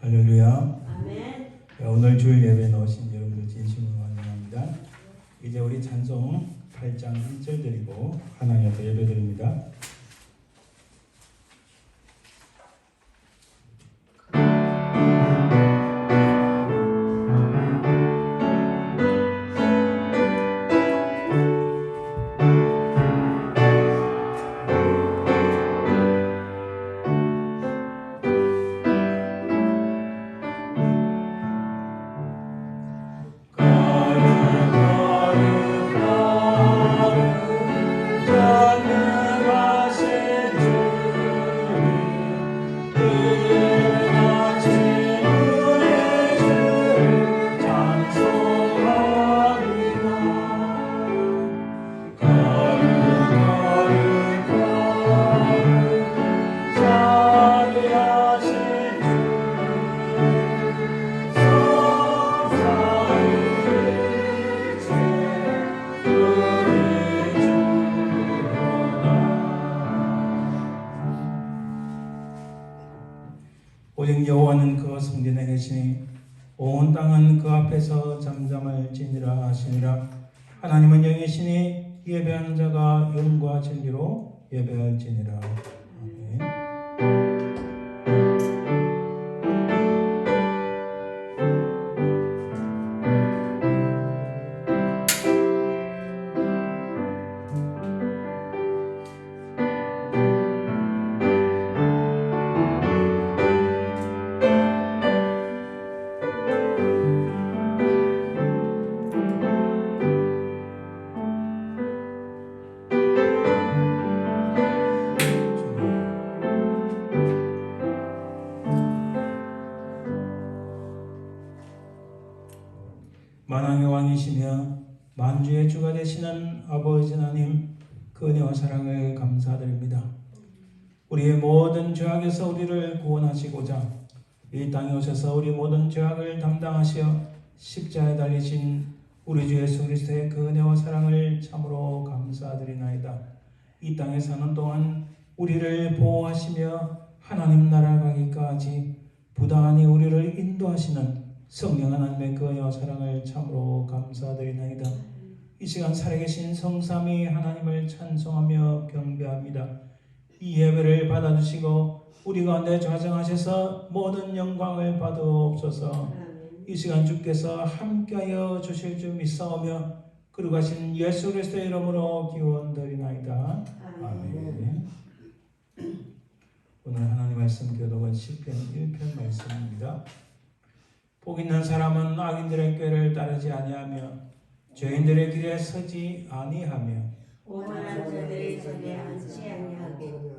할렐루야. 아멘. 오늘 주일 예배에 나오신 여러분들 진심으로 환영합니다. 이제 우리 찬송 8장 1절 드리고 하나님 앞에 예배 드립니다. 오직 여호와는 그 성전에 계시니 온 땅은 그 앞에서 잠잠할지니라 하시니라. 하나님은 영이시니 예배하는 자가 영과 진리로 예배할지니라. 아멘. 만왕의 왕이시며 만주의 주가 되시는 아버지 하나님, 그 은혜와 사랑을 감사드립니다. 우리의 모든 죄악에서 우리를 구원하시고자 이 땅에 오셔서 우리 모든 죄악을 담당하시어 십자가에 달리신 우리 주 예수 그리스도의 그 은혜와 사랑을 참으로 감사드리나이다. 이 땅에 사는 동안 우리를 보호하시며 하나님 나라 가기까지 부단히 우리를 인도하시는 성령 하나님의 그 은혜와 사랑을 참으로 감사드리나이다. 이 시간 살아계신 성삼위 하나님을 찬송하며 경배합니다. 이 예배를 받아주시고 우리 가운데 좌정하셔서 모든 영광을 받으옵소서. 이 시간 주께서 함께하여 주실 줄 믿사오며 거룩하신 예수 그리스도의 이름으로 기원드리나이다. 아멘. 오늘 하나님 말씀 교독은 시편 1편 말씀입니다. 복 있는 사람은 악인들의 꾀를 따르지 아니하며 죄인들의 길에 서지 아니하며 오만한 자들의 전에 앉지 아니하고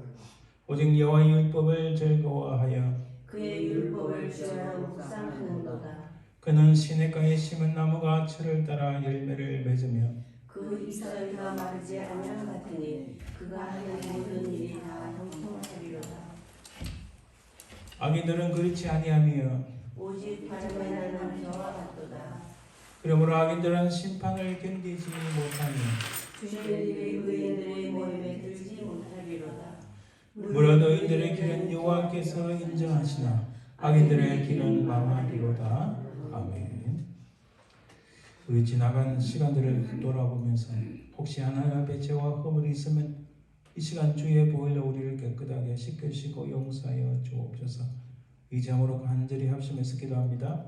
오직 여호와의 율법을 즐거워하여 그의 율법을 주로 묵상하는도다. 그는 시냇가에 심은 나무가 철을 따라 열매를 맺으며 그 이슬과 마르지 아니함 같으니 그가 하는 모든 일이 다 형통하리로다. 악인들은 그렇지 아니하며 오직 바람에 나는 저와 같도다. 그러므로 악인들은 심판을 견디지 못하며 죄인들이 의인들의 모임에 들지 못하리로다. 무릇 의인들의 길은 여호와께서 인정하시나 악인들의 길은 망하리로다. 아멘. 우리 지나간 시간들을 돌아보면서 혹시 하나님 앞에 죄와 허물이 있으면 이 시간 주의 보혈로 우리를 깨끗하게 씻겨주시고 용서하여 주옵소서. 이 점으로 간절히 합심해서 기도합니다.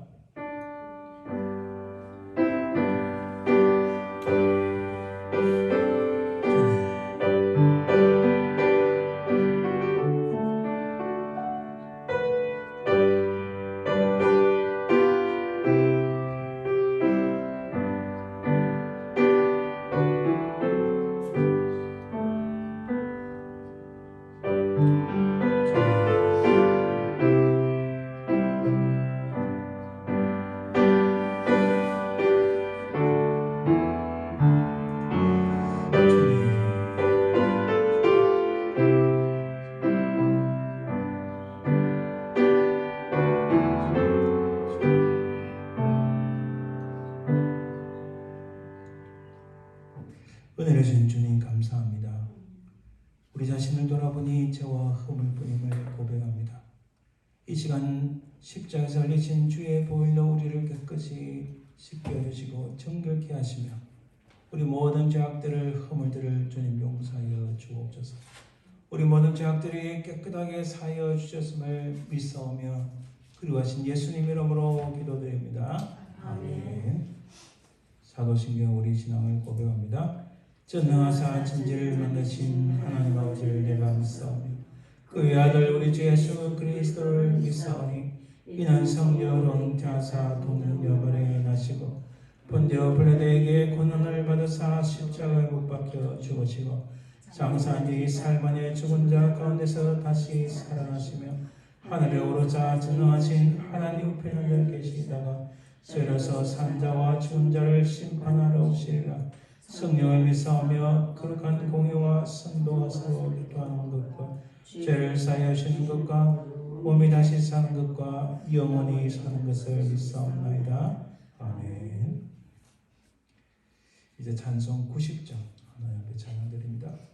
은혜를 주신 주님 감사합니다. 우리 자신을 돌아보니 죄와 허물뿐임을 고백합니다. 이 시간 십자가에서 흘리신 주의 보혈로 우리를 깨끗이 씻겨주시고 정결케 하시며 우리 모든 죄악들을 허물들을 주님 용서하여 주옵소서. 우리 모든 죄악들이 깨끗하게 사하여 주셨음을 믿사오며 그리하신 예수님 이름으로 기도드립니다. 아멘. 사도신경 우리 신앙을 고백합니다. 전능하사 천지를 만드신 하나님 아버지를 내가 믿사오며 그의 아들 우리 주 예수 그리스도를 믿사오니 이는 성령으로 잉태하사 동정녀발에 나시고 본디오 빌라도에게 고난을 받으사 십자가에 못 박혀 죽으시고 장사한 뒤 살만에 죽은 자 가운데서 다시 살아나시며 하늘에 오르자 전능하신 하나님 우편에 계시다가 쇠려서 산 자와 죽은 자를 심판하러 오시리라. 성령을 믿사오며 거룩한 공의와 성도와 서로 교통하는 것과 죄를 사하여 주시는 것과 몸이 다시 사는 것과 영원히 사는 것을 믿사옵나이다. 아멘. 이제 찬송 90장 하나님 앞에 찬양드립니다.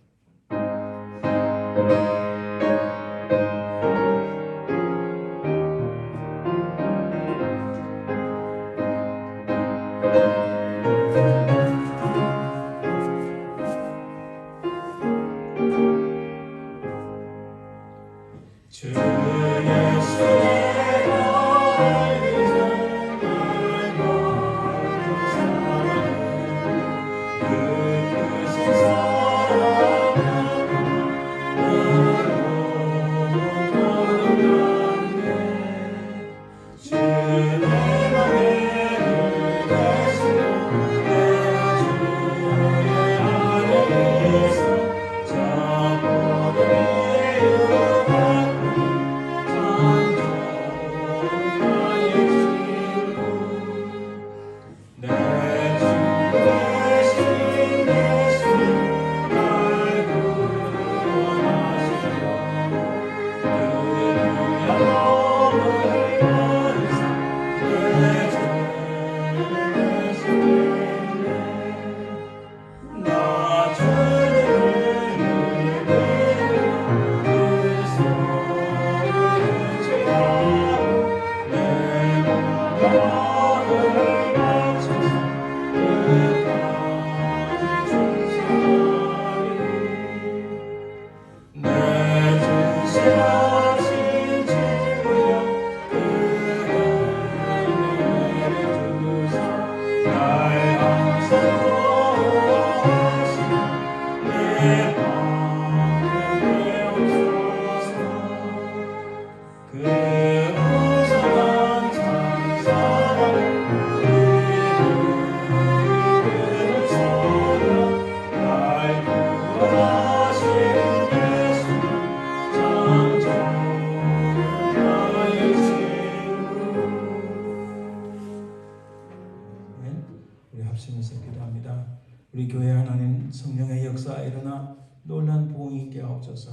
우리 교회 하나님 성령의 역사에 일어나 놀란 부흥이 있게 하옵소서.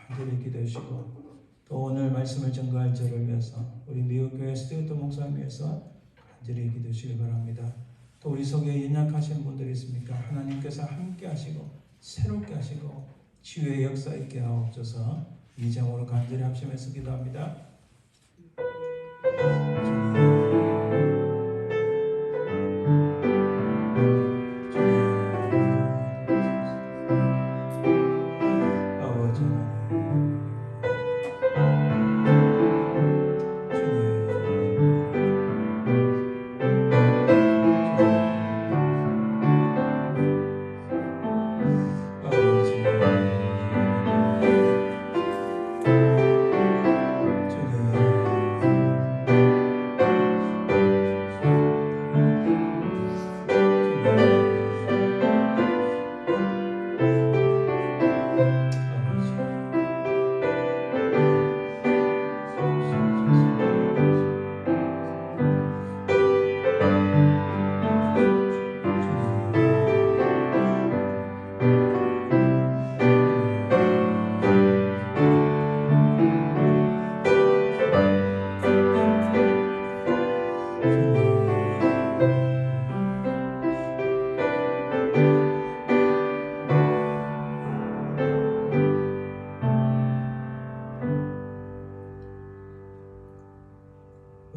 간절히 기도하시고 또 오늘 말씀을 전가할 저를 위해서 우리 미국 교회 스튜어트 목사님 위해서 간절히 기도하시기 바랍니다. 또 우리 속에 연약하신 분들이 있습니까? 하나님께서 함께 하시고 새롭게 하시고 치유의 역사 있게 하옵소서. 이 장으로 간절히 합심해서 기도합니다.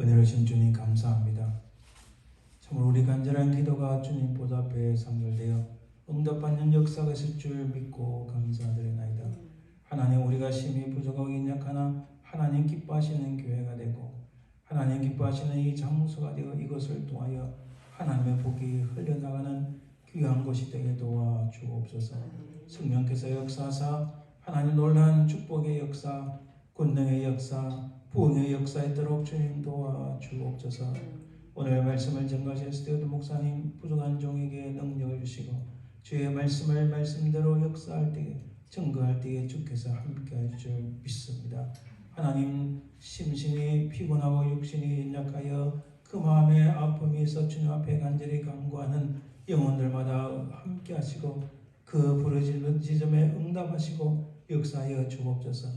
은혜로우신 주님 감사합니다. 정말 우리 간절한 기도가 주님 보좌앞에 상달되어 응답받는 역사가 있을 줄 믿고 감사드리나이다. 하나님, 우리가 심히 부족하고 인약하나 하나님 기뻐하시는 교회가 되고 하나님 기뻐하시는 이 장소가 되어 이것을 통하여 하나님의 복이 흘려나가는 귀한 곳이 되게 도와 주옵소서. 성령께서 역사하사 하나님 놀라운 축복의 역사, 권능의 역사, 부흥의 역사에 있도록 주님 도와 주옵소서. 오늘 말씀을 전가하셨을 때도 목사님 부족한 종에게 능력을 주시고 주의 말씀을 말씀대로 역사할 때에 증거할 때에 주께서 함께할 줄 믿습니다. 하나님, 심신이 피곤하고 육신이 연약하여 그 마음에 아픔이 있어 주님 앞에 간절히 간구하는 영혼들마다 함께 하시고 그 부르짖는 지점에 응답하시고 역사하여 주옵소서.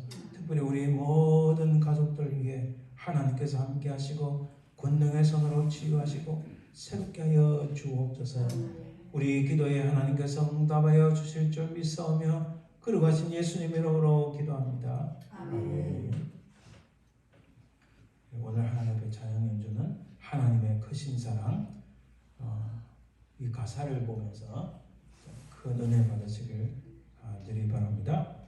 특별히 우리 모든 가족들 위해 하나님께서 함께 하시고 권능의 손으로 치유하시고 새롭게 하여 주옵소서. 우리 기도에 하나님께서 응답하여 주실 줄 믿사오며 거룩하신 예수님의 이름으로 기도합니다. 아멘. 오늘 하나님의 찬양 연주는 하나님의 크신 사랑, 이 가사를 보면서 큰 은혜 받으시길 간절히 바랍니다.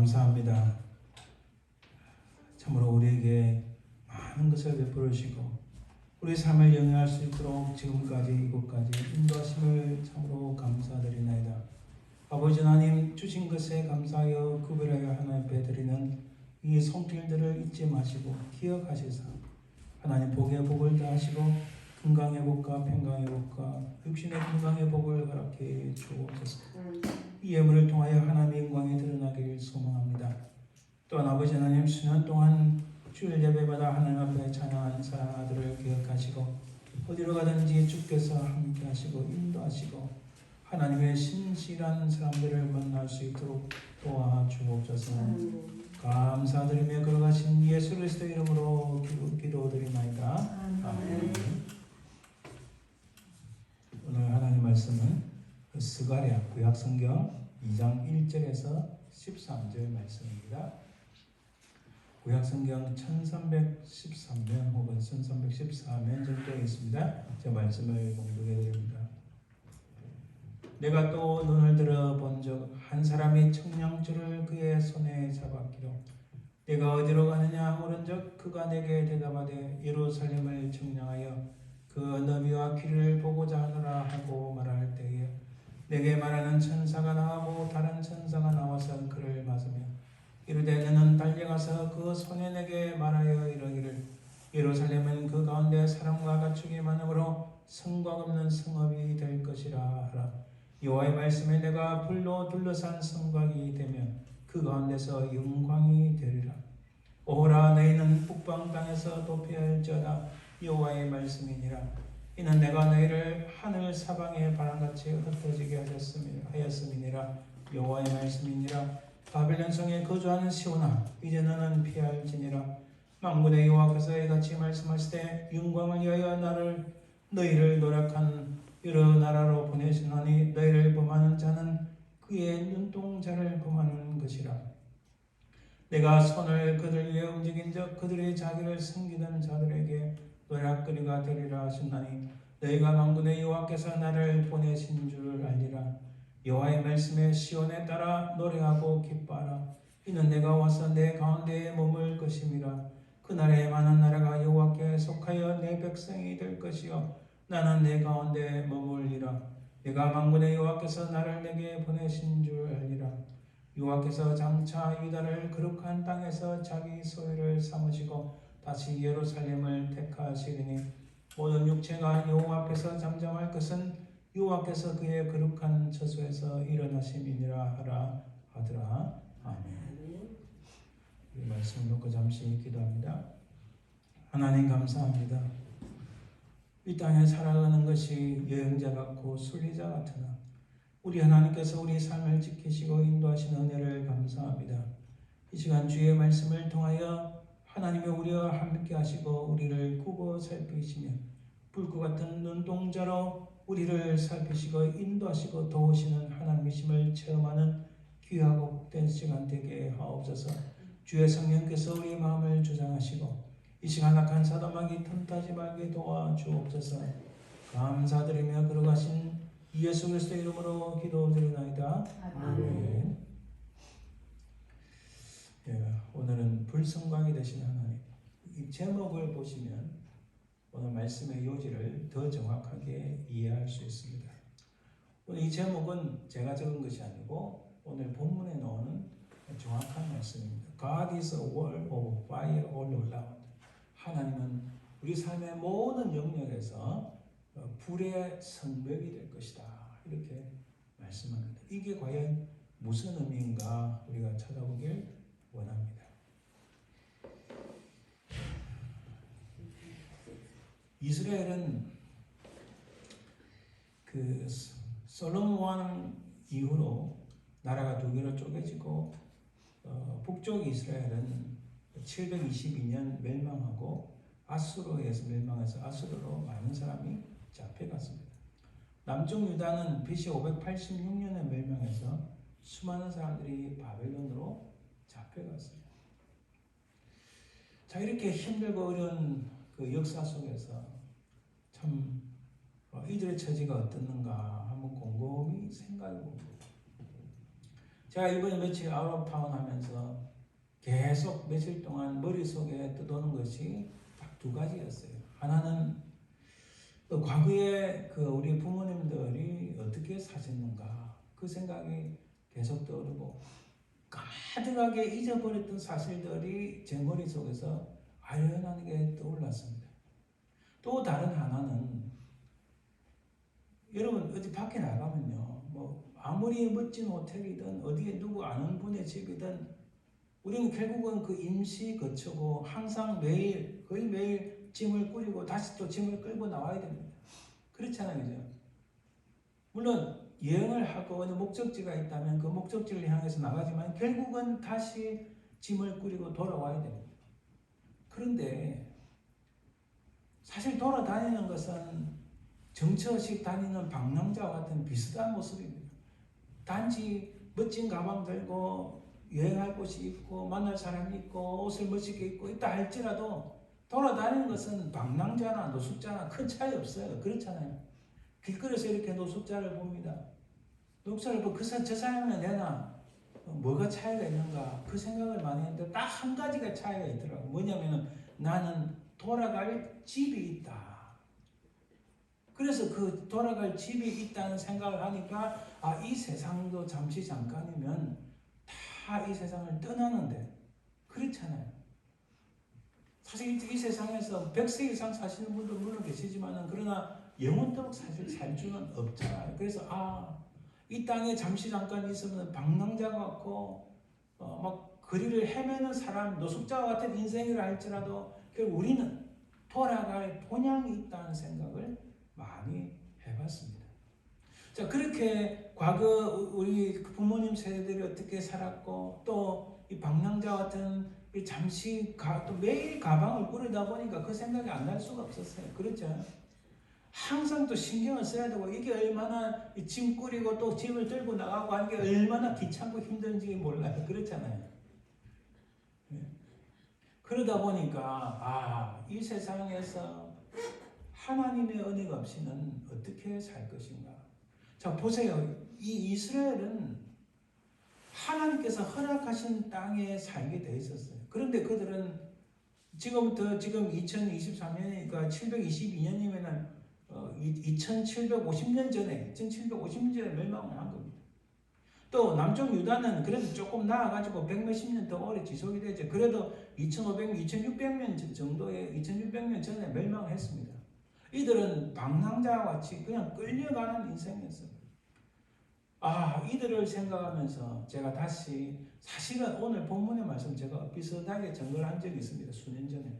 감사합니다. 참으로 우리에게 많은 것을 베풀어 주시고 우리 삶을 영위할 수 있도록 지금까지 이곳까지 인도하심을 참으로 감사드리나이다. 아버지 하나님 주신 것에 감사하여 구별하여 하나님 앞에 드리는 이 손길들을 잊지 마시고 기억하시사 하나님 복의 복을 다하시고 건강의 복과 평강의 복과 육신의 건강의 복을 허락해 주옵소서. 이 예물을 통하여 하나님의 영광이 드러나길 소망합니다. 또한 아버지 하나님 수년 동안 주일 예배마다 하나님 앞에 찬양한 사랑 아들을 기억하시고 어디로 가든지 주께서 함께 하시고 인도하시고 하나님의 신실한 사람들을 만날 수 있도록 도와주옵소서. 감사드리며 걸어가신 예수 그리스도 이름으로 기도드리나이다. 아멘. 오늘 하나님 말씀은 스가랴 구약성경 2장 1절에서 13절 말씀입니다. 구약성경 1313면 혹은 1314면 정도에 있습니다. 제 말씀을 공독해 드립니다. 내가 또 눈을 들어 본 적 한 사람이 청량줄을 그의 손에 잡았기로 내가 어디로 가느냐 물은즉 그가 내게 대답하되 예루살렘을 청량하여 그 너비와 길을 보고자 하노라 하고 말할 때에 내게 말하는 천사가 나오고 다른 천사가 나와서 그를 맞으며 이르되 너는 달려가서 그 손에 내게 말하여 이르기를 예루살렘은 그 가운데 사람과 가축이 많으므로 성곽 없는 성읍이 될 것이라 하라. 여호와의 말씀에 내가 불로 둘러싼 성곽이 되면 그 가운데서 영광이 되리라. 오호라 너희는 북방 땅에서 도피할지어다. 여호와의 말씀이니라. 이는 내가 너희를 하늘 사방의 바람같이 흩어지게 하였음이니라. 여호와의 말씀이니라. 바벨론 성에 거주하는 시온아 이제 너는 피할지니라. 만군의 여호와께서 이같이 말씀하시되 영광을 위하여 너희를 노력한 여러 나라로 보내시노니 너희를 범하는 자는 그의 눈동자를 범하는 것이라. 내가 손을 그들 위에 움직인 적 그들이 자기를 섬기던 자들에게 노략거리가 되리라 하셨나니 너희가 만군의 여호와께서 나를 보내신 줄 알리라. 여호와의 말씀에 시온에 따라 노래하고 기뻐하라. 이는 내가 와서 내 가운데에 머물 것임이라. 그날에 많은 나라가 여호와께 속하여 내 백성이 될 것이요 나는 내 가운데 머물리라. 내가 만군의 여호와께서 나를 내게 보내신 줄 알리라. 여호와께서 장차 유다를 거룩한 땅에서 자기 소유를 삼으시고 다시 예루살렘을 택하시리니 모든 육체가 여호와 앞에서 잠잠할 것은 여호와께서 그의 거룩한 처소에서 일어나심이니라 하라 하더라. 아멘. 이 말씀 놓고 잠시 기도합니다. 하나님 감사합니다. 이 땅에 살아가는 것이 여행자 같고 순리자 같으나 우리 하나님께서 우리 삶을 지키시고 인도하시는 은혜를 감사합니다. 이 시간 주의 말씀을 통하여 하나님의 우리와 함께 하시고 우리를 꾸고 살피시며 불과 같은 눈동자로 우리를 살피시고 인도하시고 도우시는 하나님이심을 체험하는 귀하고 복된 시간 되게 하옵소서. 주의 성령께서 우리의 마음을 주장하시고 이 시간 악한 사도막이 틈타지 말게 도와주옵소서. 감사드리며 걸어가신 예수 그리스도 이름으로 기도드리나이다. 아멘. 오늘은 불성광이 되신 하나님. 이 제목을 보시면 오늘 말씀의 요지를 더 정확하게 이해할 수 있습니다. 오늘 이 제목은 제가 적은 것이 아니고 오늘 본문에 나오는 정확한 말씀입니다. God is a wall of fire all around. 하나님은 우리 삶의 모든 영역에서 불의 성벽이 될 것이다. 이렇게 말씀합니다. 이게 과연 무슨 의미인가 우리가 찾아보길 원합니다. 이스라엘은 그 솔로몬 왕 이후로 나라가 두 개로 쪼개지고 북쪽 이스라엘은 722년 멸망하고 아수르에서 멸망해서 아수르로 많은 사람이 잡혀갔습니다. 남쪽 유다는 BC 586년에 멸망해서 수많은 사람들이 바벨론으로 잡혀갔습니다. 자, 이렇게 힘들고 어려운 그 역사 속에서 참 이들의 처지가 어떻는가 한번 곰곰이 생각해 봅니다. 제가 이번에 며칠 아웃타운 하면서 계속 며칠 동안 머릿속에 떠도는 것이 딱 두 가지였어요. 하나는 과거에 우리 부모님들이 어떻게 사셨는가 그 생각이 계속 떠오르고 가득하게 잊어버렸던 사실들이 제 머릿속에서 아련하게 떠올랐습니다. 또 다른 하나는 여러분 어디 밖에 나가면요 뭐 아무리 멋진 호텔이든 어디에 누구 아는 분의 집이든 우리는 결국은 그 임시 거처고 항상 매일 거의 매일 짐을 꾸리고 다시 또 짐을 끌고 나와야 됩니다. 그렇잖아요, 그죠? 물론 여행을 하고 어느 목적지가 있다면 그 목적지를 향해서 나가지만 결국은 다시 짐을 꾸리고 돌아와야 됩니다. 그런데 사실 돌아다니는 것은 정처 없이 다니는 방랑자와 같은 비슷한 모습입니다. 단지 멋진 가방 들고 여행할 곳이 있고 만날 사람이 있고 옷을 멋지게 입고 있다 할지라도 돌아다니는 것은 방랑자나 노숙자나 큰 차이 없어요. 그렇잖아요. 길거리에서 이렇게 노숙자를 봅니다. 노숙자를 보고 저 사람이면 내나 뭐가 차이가 있는가 그 생각을 많이 했는데 딱 한 가지가 차이가 있더라고요. 뭐냐면 나는 돌아갈 집이 있다. 그래서 그 돌아갈 집이 있다는 생각을 하니까 이 세상도 잠시 잠깐이면 다 이 세상을 떠나는데 그렇잖아요. 사실 이 세상에서 100세 이상 사시는 분도 물론 계시지만 그러나 영원토록 사실 살 수는 없잖아요. 그래서 이 땅에 잠시 잠깐 있으면 방랑자 같고 막 거리를 헤매는 사람 노숙자와 같은 인생이라 할지라도 결국 우리는 돌아갈 본향이 있다는 생각을 많이 해봤습니다. 자, 그렇게 과거 우리 부모님 세대들이 어떻게 살았고 또 이 방랑자 같은 잠시 또 매일 가방을 꾸리다 보니까 그 생각이 안 날 수가 없었어요. 그렇죠? 항상 또 신경을 써야 되고 이게 얼마나 짐 꾸리고 또 짐을 들고 나가고 하는 게 얼마나 귀찮고 힘든지 몰라요. 그렇잖아요. 그러다 보니까 이 세상에서 하나님의 은혜가 없이는 어떻게 살 것인가. 자, 보세요. 이 이스라엘은 하나님께서 허락하신 땅에 살게 돼 있었어요. 그런데 그들은 지금 2023년이니까 722년이면은 2750년 전에 멸망을 한 겁니다. 또 남쪽 유다는 그래도 조금 나아가지고 100몇십 년 더 오래 지속이 되죠. 그래도 2600년 정도의 2600년 전에 멸망을 했습니다. 이들은 방랑자와 같이 그냥 끌려가는 인생이었어요. 이들을 생각하면서 제가 다시 사실은 오늘 본문의 말씀 제가 비슷하게 전거를 한 적이 있습니다. 수년 전에.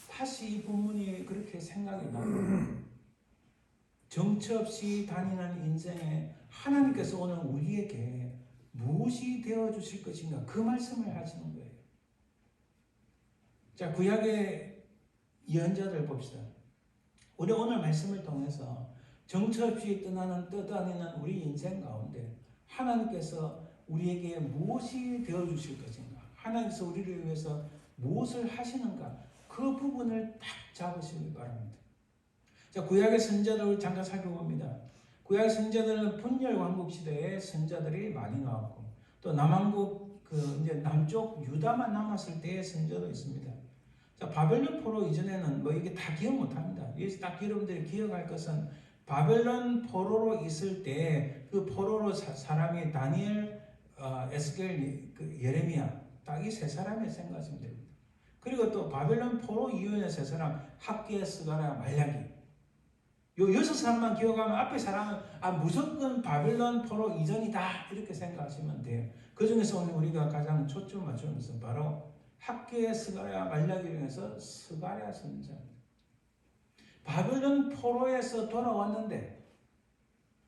다시 이 본문이 그렇게 생각이 나고 정처 없이 다니는 인생에 하나님께서 오늘 우리에게 무엇이 되어주실 것인가 그 말씀을 하시는 거예요. 자, 구약의 예언자들 봅시다. 우리 오늘 말씀을 통해서 정처 없이 떠다니는 우리 인생 가운데 하나님께서 우리에게 무엇이 되어주실 것인가, 하나님께서 우리를 위해서 무엇을 하시는가 그 부분을 딱 잡으시기 바랍니다. 자, 구약의 선자들을 잠깐 살펴봅니다. 구약의 선자들은 분열 왕국 시대에 선자들이 많이 나왔고 또 남왕국 이제 남쪽 유다만 남았을 때의 선자도 있습니다. 자, 바벨론 포로 이전에는 이게 다 기억 못합니다. 여기서 딱 여러분들이 기억할 것은 바벨론 포로로 있을 때 그 포로로 사람이 다니엘, 에스겔, 예레미야 딱 이 세 사람이 생각하시면 됩니다. 그리고 또 바벨론 포로 이후의 세 사람 학개, 스가랴, 말라기 요 6사람만 기억하면 앞에 사람은 무조건 바벨론 포로 이전이다 이렇게 생각하시면 돼요. 그 중에서 오늘 우리가 가장 초점 맞추면서 바로 학개, 스가랴, 말라기 중에서 스가랴 선지자입니다. 바벨론 포로에서 돌아왔는데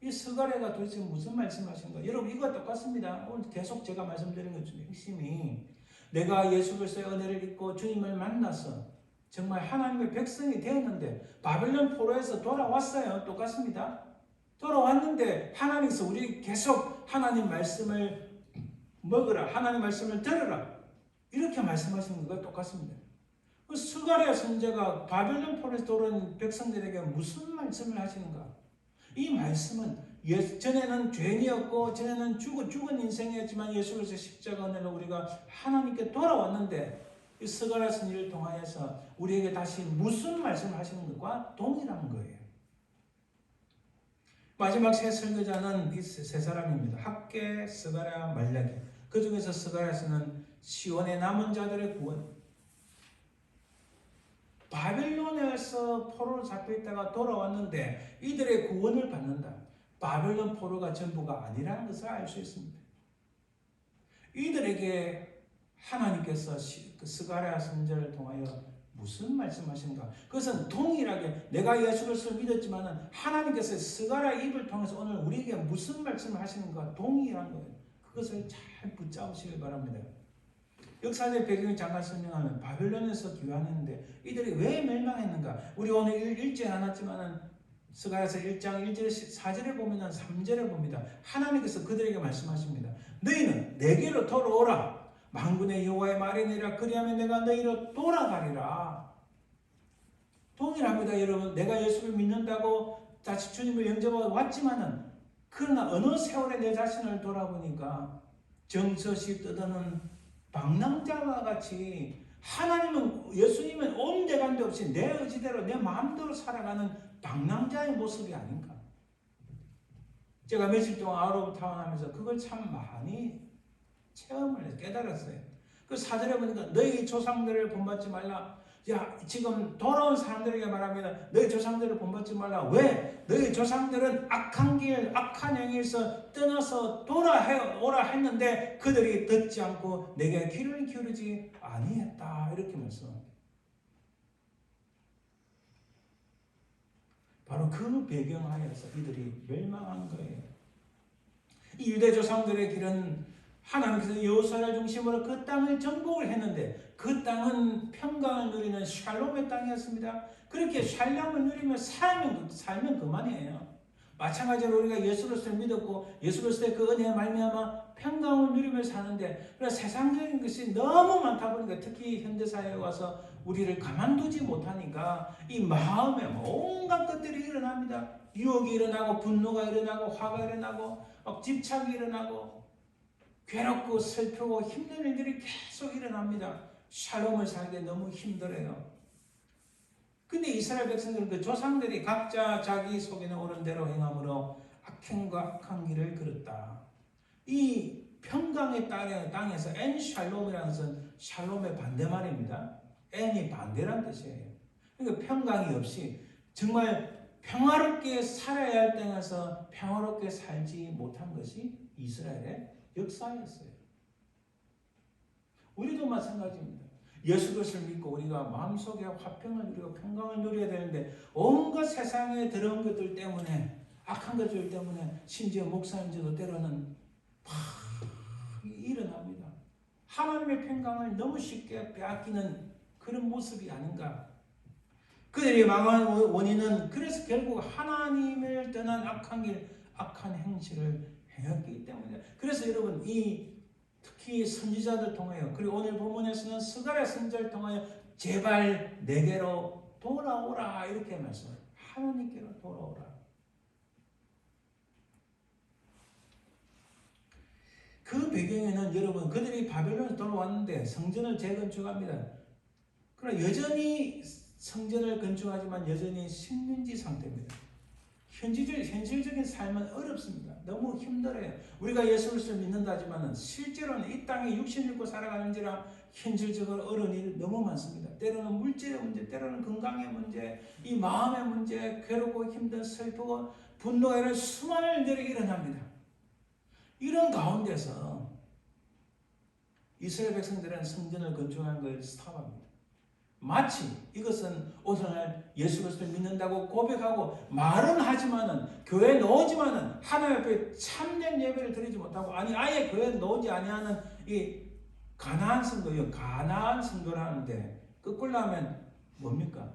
이 스가랴가 도대체 무슨 말씀하신가? 여러분 이거 똑같습니다. 오늘 계속 제가 말씀드린 것 중에 핵심이 내가 예수 그리스도의 은혜를 입고 주님을 만나서 정말 하나님의 백성이 되었는데 바벨론 포로에서 돌아왔어요. 똑같습니다. 돌아왔는데 하나님께서 우리 계속 하나님 말씀을 먹으라, 하나님 말씀을 들으라 이렇게 말씀하시는 것과 똑같습니다. 스가랴 선지자가 바벨론 포로에서 돌아온 백성들에게 무슨 말씀을 하시는가? 이 말씀은 전에는 죄인이었고 전에는 죽은 인생이었지만 예수 그리스도의 십자가 은혜로 우리가 하나님께 돌아왔는데 이 스가랴 선지를 통하여서 우리에게 다시 무슨 말씀을 하시는 것과 동일한 거예요. 마지막 세 설교자는 이 세 사람입니다. 학개, 스가랴, 말라기. 그 중에서 스가랴서는 시온의 남은 자들의 구원. 바벨론에서 포로로 잡혀있다가 돌아왔는데 이들의 구원을 받는다. 바벨론 포로가 전부가 아니라는 것을 알 수 있습니다. 이들에게 하나님께서 스가랴 선지자를 통하여 무슨 말씀하시는가? 그것은 동일하게 내가 예수 그리스도를 믿었지만 하나님께서 스가랴 입을 통해서 오늘 우리에게 무슨 말씀을 하시는가 동일한 거예요. 그것을 잘 붙잡으시길 바랍니다. 역사적 배경을 잠깐 설명하면 바벨론에서 귀환했는데 이들이 왜 멸망했는가? 우리 오늘 읽지 않았지만 스가랴서 1장 1절 4절에 보면 3절에 봅니다. 하나님께서 그들에게 말씀하십니다. 너희는 내게로 돌아오라. 만군의 여호와의 말이니라. 그리하면 내가 너희로 돌아가리라. 동일합니다, 여러분. 내가 예수를 믿는다고 다시 주님을 영접하고 왔지만은 그러나 어느 세월에 내 자신을 돌아보니까 정서시 뜯어는 방랑자와 같이 하나님은 예수님은 온데간데 없이 내 의지대로 내 마음대로 살아가는 방랑자의 모습이 아닌가. 제가 며칠 동안 아우르타운하면서 그걸 참 많이 체험을 해서 깨달았어요. 그 4절에 보니까 너희 조상들을 본받지 말라. 야, 지금 돌아온 사람들에게 말합니다. 너희 조상들을 본받지 말라. 왜? 너희 조상들은 악한 길, 악한 행위에서 떠나서 돌아오라 했는데 그들이 듣지 않고 내게 귀를 기울이지 아니했다. 이렇게 말씀합니다. 바로 그 배경하에서 이들이 멸망한 거예요. 이 유대 조상들의 길은 하나님께서 여호수아를 중심으로 그 땅을 정복을 했는데 그 땅은 평강을 누리는 샬롬의 땅이었습니다. 그렇게 샬롬을 누리며 살면 그만이에요. 마찬가지로 우리가 예수 그리스도를 믿었고 예수 그리스도의 그 은혜에 말미암아 평강을 누리며 사는데 그러나 세상적인 것이 너무 많다 보니까 특히 현대사회에 와서 우리를 가만두지 못하니까 이 마음에 온갖 것들이 일어납니다. 유혹이 일어나고 분노가 일어나고 화가 일어나고 막 집착이 일어나고 괴롭고 슬프고 힘든 일들이 계속 일어납니다. 샬롬을 살기 너무 힘들어요. 근데 이스라엘 백성들은 그 조상들이 각자 자기 속에는 옳은 대로 행함으로 악행과 악한 길을 걸었다. 이 평강의 땅에서 엔 샬롬이라는 것은 샬롬의 반대말입니다. 엔이 반대란 뜻이에요. 그러니까 평강이 없이 정말 평화롭게 살아야 할 땅에서 평화롭게 살지 못한 것이 이스라엘의 역사였어요. 우리도 마찬가지입니다. 예수 그리스도를 믿고 우리가 마음속에 화평을 누리고 평강을 누려야 되는데 온갖 세상에 더러운 것들 때문에 악한 것들 때문에 심지어 목사님들도 때로는 일어납니다. 하나님의 평강을 너무 쉽게 빼앗기는 그런 모습이 아닌가. 그들이 망한 원인은 그래서 결국 하나님을 떠난 악한 길, 악한 행실을 행했기 때문에. 그래서 여러분 특히 선지자들 통하여 그리고 오늘 본문에서는 스가랴 선지자를 통하여 제발 내게로 돌아오라 이렇게 말씀해요. 하나님께로 돌아오라. 그 배경에는 여러분 그들이 바벨론에 돌아왔는데 성전을 재건축합니다. 그러나 여전히 성전을 건축하지만 여전히 식민지 상태입니다. 현실적인 삶은 어렵습니다. 너무 힘들어요. 우리가 예수 그리스도를 믿는다지만 실제로는 이 땅에 육신을 입고 살아가는지라 현실적으로 어려운 일이 너무 많습니다. 때로는 물질의 문제, 때로는 건강의 문제, 이 마음의 문제, 괴롭고 힘든 슬프고 분노가 이런 수많은 일들이 일어납니다. 이런 가운데서 이스라엘 백성들은 성전을 건축하는 걸 스탑합니다. 마치 이것은 오늘날 예수 그리스도를 믿는다고 고백하고 말은 하지만은 교회에 나오지만은 하나님 앞에 참된 예배를 드리지 못하고 아예 교회에 나오지 아니하는 이 가나안 성도요. 가나안 성도라는데 거꾸로 하면 뭡니까?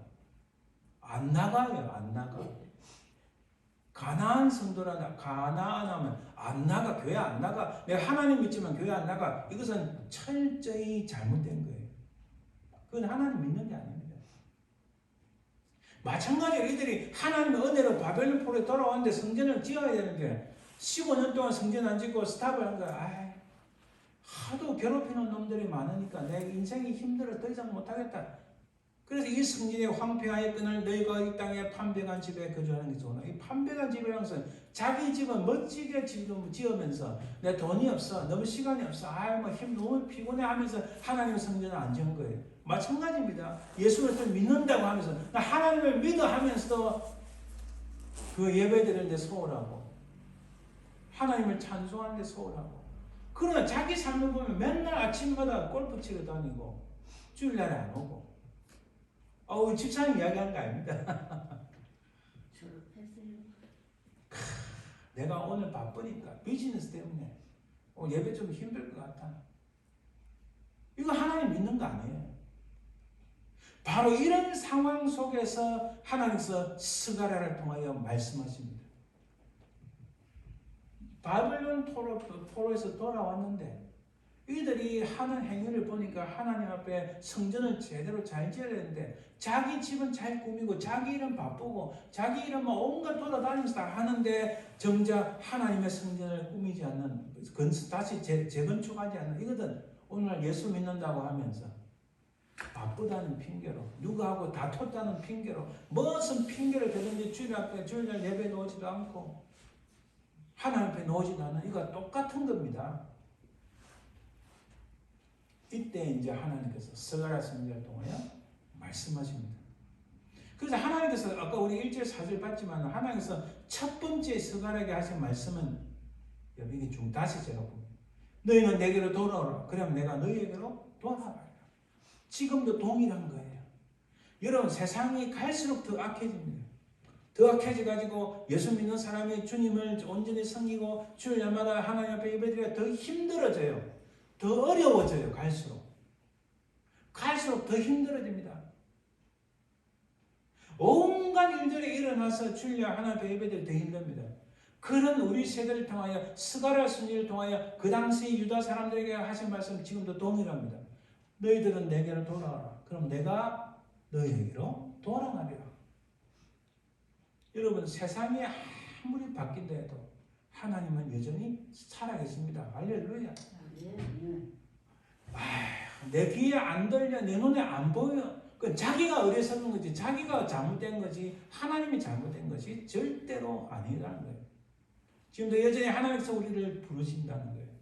안 나가요. 안 나가. 가나안 성도라 가나안 하면 안 나가. 교회 안 나가. 내가 하나님 믿지만 교회 안 나가. 이것은 철저히 잘못된 거예요. 그건 하나님 믿는 게 아닙니다. 마찬가지로 이들이 하나님의 은혜로 바벨론 포로에 돌아왔는데 성전을 지어야 되는데 15년 동안 성전 안 짓고 스탑을 한 거야. 아이, 하도 괴롭히는 놈들이 많으니까 내 인생이 힘들어 더 이상 못하겠다. 그래서 이 성전이 황폐하였거늘 너희가 이 땅에 판배간 집에 거주하는 게 좋으나, 이 판배간 집이라는 것은 자기 집은 멋지게 지으면서 내 돈이 없어, 너무 시간이 없어, 힘 너무 피곤해 하면서 하나님의 성전을 안 지은 거예요. 마찬가지입니다. 예수 그리스도를 믿는다고 하면서 나 하나님을 믿어 하면서도 그 예배드리는데 소홀하고 하나님을 찬송하는데 소홀하고, 그러나 자기 삶을 보면 맨날 아침마다 골프 치러 다니고 주일날에 안 오고. 집사님 이야기하는 거 아닙니다. 졸업했어요. 내가 오늘 바쁘니까 비즈니스 때문에 예배 좀 힘들 것 같아. 이거 하나님 믿는 거 아니에요. 바로 이런 상황 속에서 하나님께서 스가랴를 통하여 말씀하십니다. 바벨론 포로에서 돌아왔는데 이들이 하는 행위를 보니까 하나님 앞에 성전을 제대로 잘 지어야 되는데 자기 집은 잘 꾸미고 자기 일은 바쁘고 자기 일은 온갖 돌아다니면서 다 하는데 정작 하나님의 성전을 꾸미지 않는, 다시 재건축하지 않는, 이거든 오늘 예수 믿는다고 하면서 바쁘다는 핑계로, 누구하고 다퉜다는 핑계로, 무슨 핑계를 대든지 주일날 예배 놓지도 않고 하나님 앞에 놓지도 않는, 이거 똑같은 겁니다. 이때 이제 하나님께서 스가랴 선지자를 통하여 말씀하십니다. 그래서 하나님께서 아까 우리 1절 4절 봤지만 하나님께서 첫 번째 스가랴에게 하신 말씀은, 이게 다시 제가 봅니다. 너희는 내게로 돌아오라. 그럼 내가 너희에게로 돌아가리라. 지금도 동일한 거예요. 여러분, 세상이 갈수록 더 악해집니다. 더 악해져가지고 예수 믿는 사람이 주님을 온전히 섬기고 주일날마다 하나님 앞에 예배드리기가 더 힘들어져요. 더 어려워져요. 갈수록 더 힘들어집니다. 온갖 일들이 일어나서 주일날 하나님 앞에 예배드리기 더 힘듭니다. 그런 우리 세대를 통하여 스가랴 선지자를 통하여 그 당시 유다 사람들에게 하신 말씀 지금도 동일합니다. 너희들은 내게로 돌아와라. 그럼 내가 너희에게로 돌아가리라. 여러분, 세상이 아무리 바뀐다 해도 하나님은 여전히 살아계십니다. 할렐루야. 내 귀에 안 들려, 내 눈에 안 보여. 그 자기가 어리석은 거지, 자기가 잘못된 거지, 하나님이 잘못된 것이 절대로 아니라는 거예요. 지금도 여전히 하나님께서 우리를 부르신다는 거예요.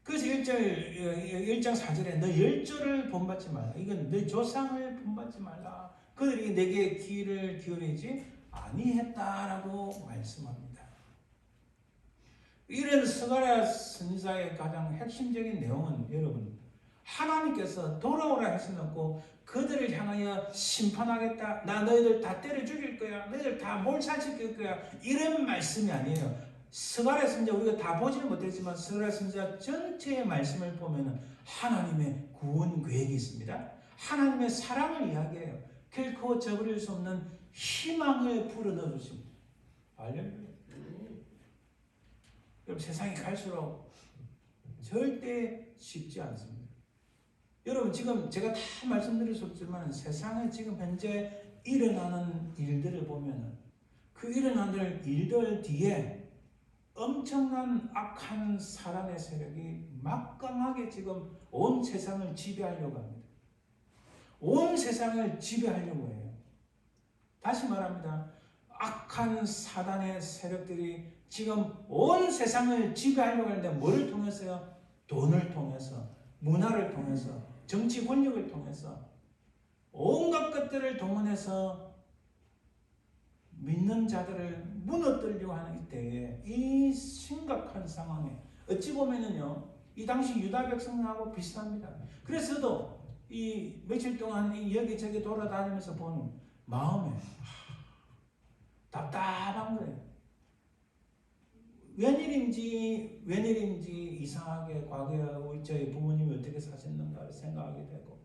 그래서 1장 4절에 너 열조를 본받지 말라. 이건 너 조상을 본받지 말라. 그들이 내게 귀를 기울이지 아니했다라고 말씀합니다. 이런 스가랴 선지자의 가장 핵심적인 내용은 여러분, 하나님께서 돌아오라 하셔놓고 그들을 향하여 심판하겠다, 나 너희들 다 때려 죽일 거야, 너희들 다 몰살시킬 거야, 이런 말씀이 아니에요. 스가랴 선지자 우리가 다 보지는 못했지만 스가랴 선지자 전체의 말씀을 보면 하나님의 구원 계획이 있습니다. 하나님의 사랑을 이야기해요. 결코 저버릴 수 없는 희망을 불어넣어 주십니다. 할렐루야. 여러분, 세상이 갈수록 절대 쉽지 않습니다. 여러분, 지금 제가 다 말씀드릴 수 없지만 세상에 지금 현재 일어나는 일들을 보면 그 일어나는 일들 뒤에 엄청난 악한 사단의 세력이 막강하게 지금 온 세상을 지배하려고 합니다. 온 세상을 지배하려고 해요. 다시 말합니다. 악한 사단의 세력들이 지금 온 세상을 지배하려고 하는데 뭐를 통해서요? 돈을 통해서, 문화를 통해서, 정치 권력을 통해서 온갖 것들을 동원해서 믿는 자들을 무너뜨리려고 하는 이때에, 이 심각한 상황에 어찌 보면은요, 이 당시 유다 백성하고 비슷합니다. 그래서도 이 며칠 동안 여기저기 돌아다니면서 보는 마음에 답답한 거예요. 웬일인지 이상하게 과거에 저희 부모님이 어떻게 사셨는가를 생각하게 되고,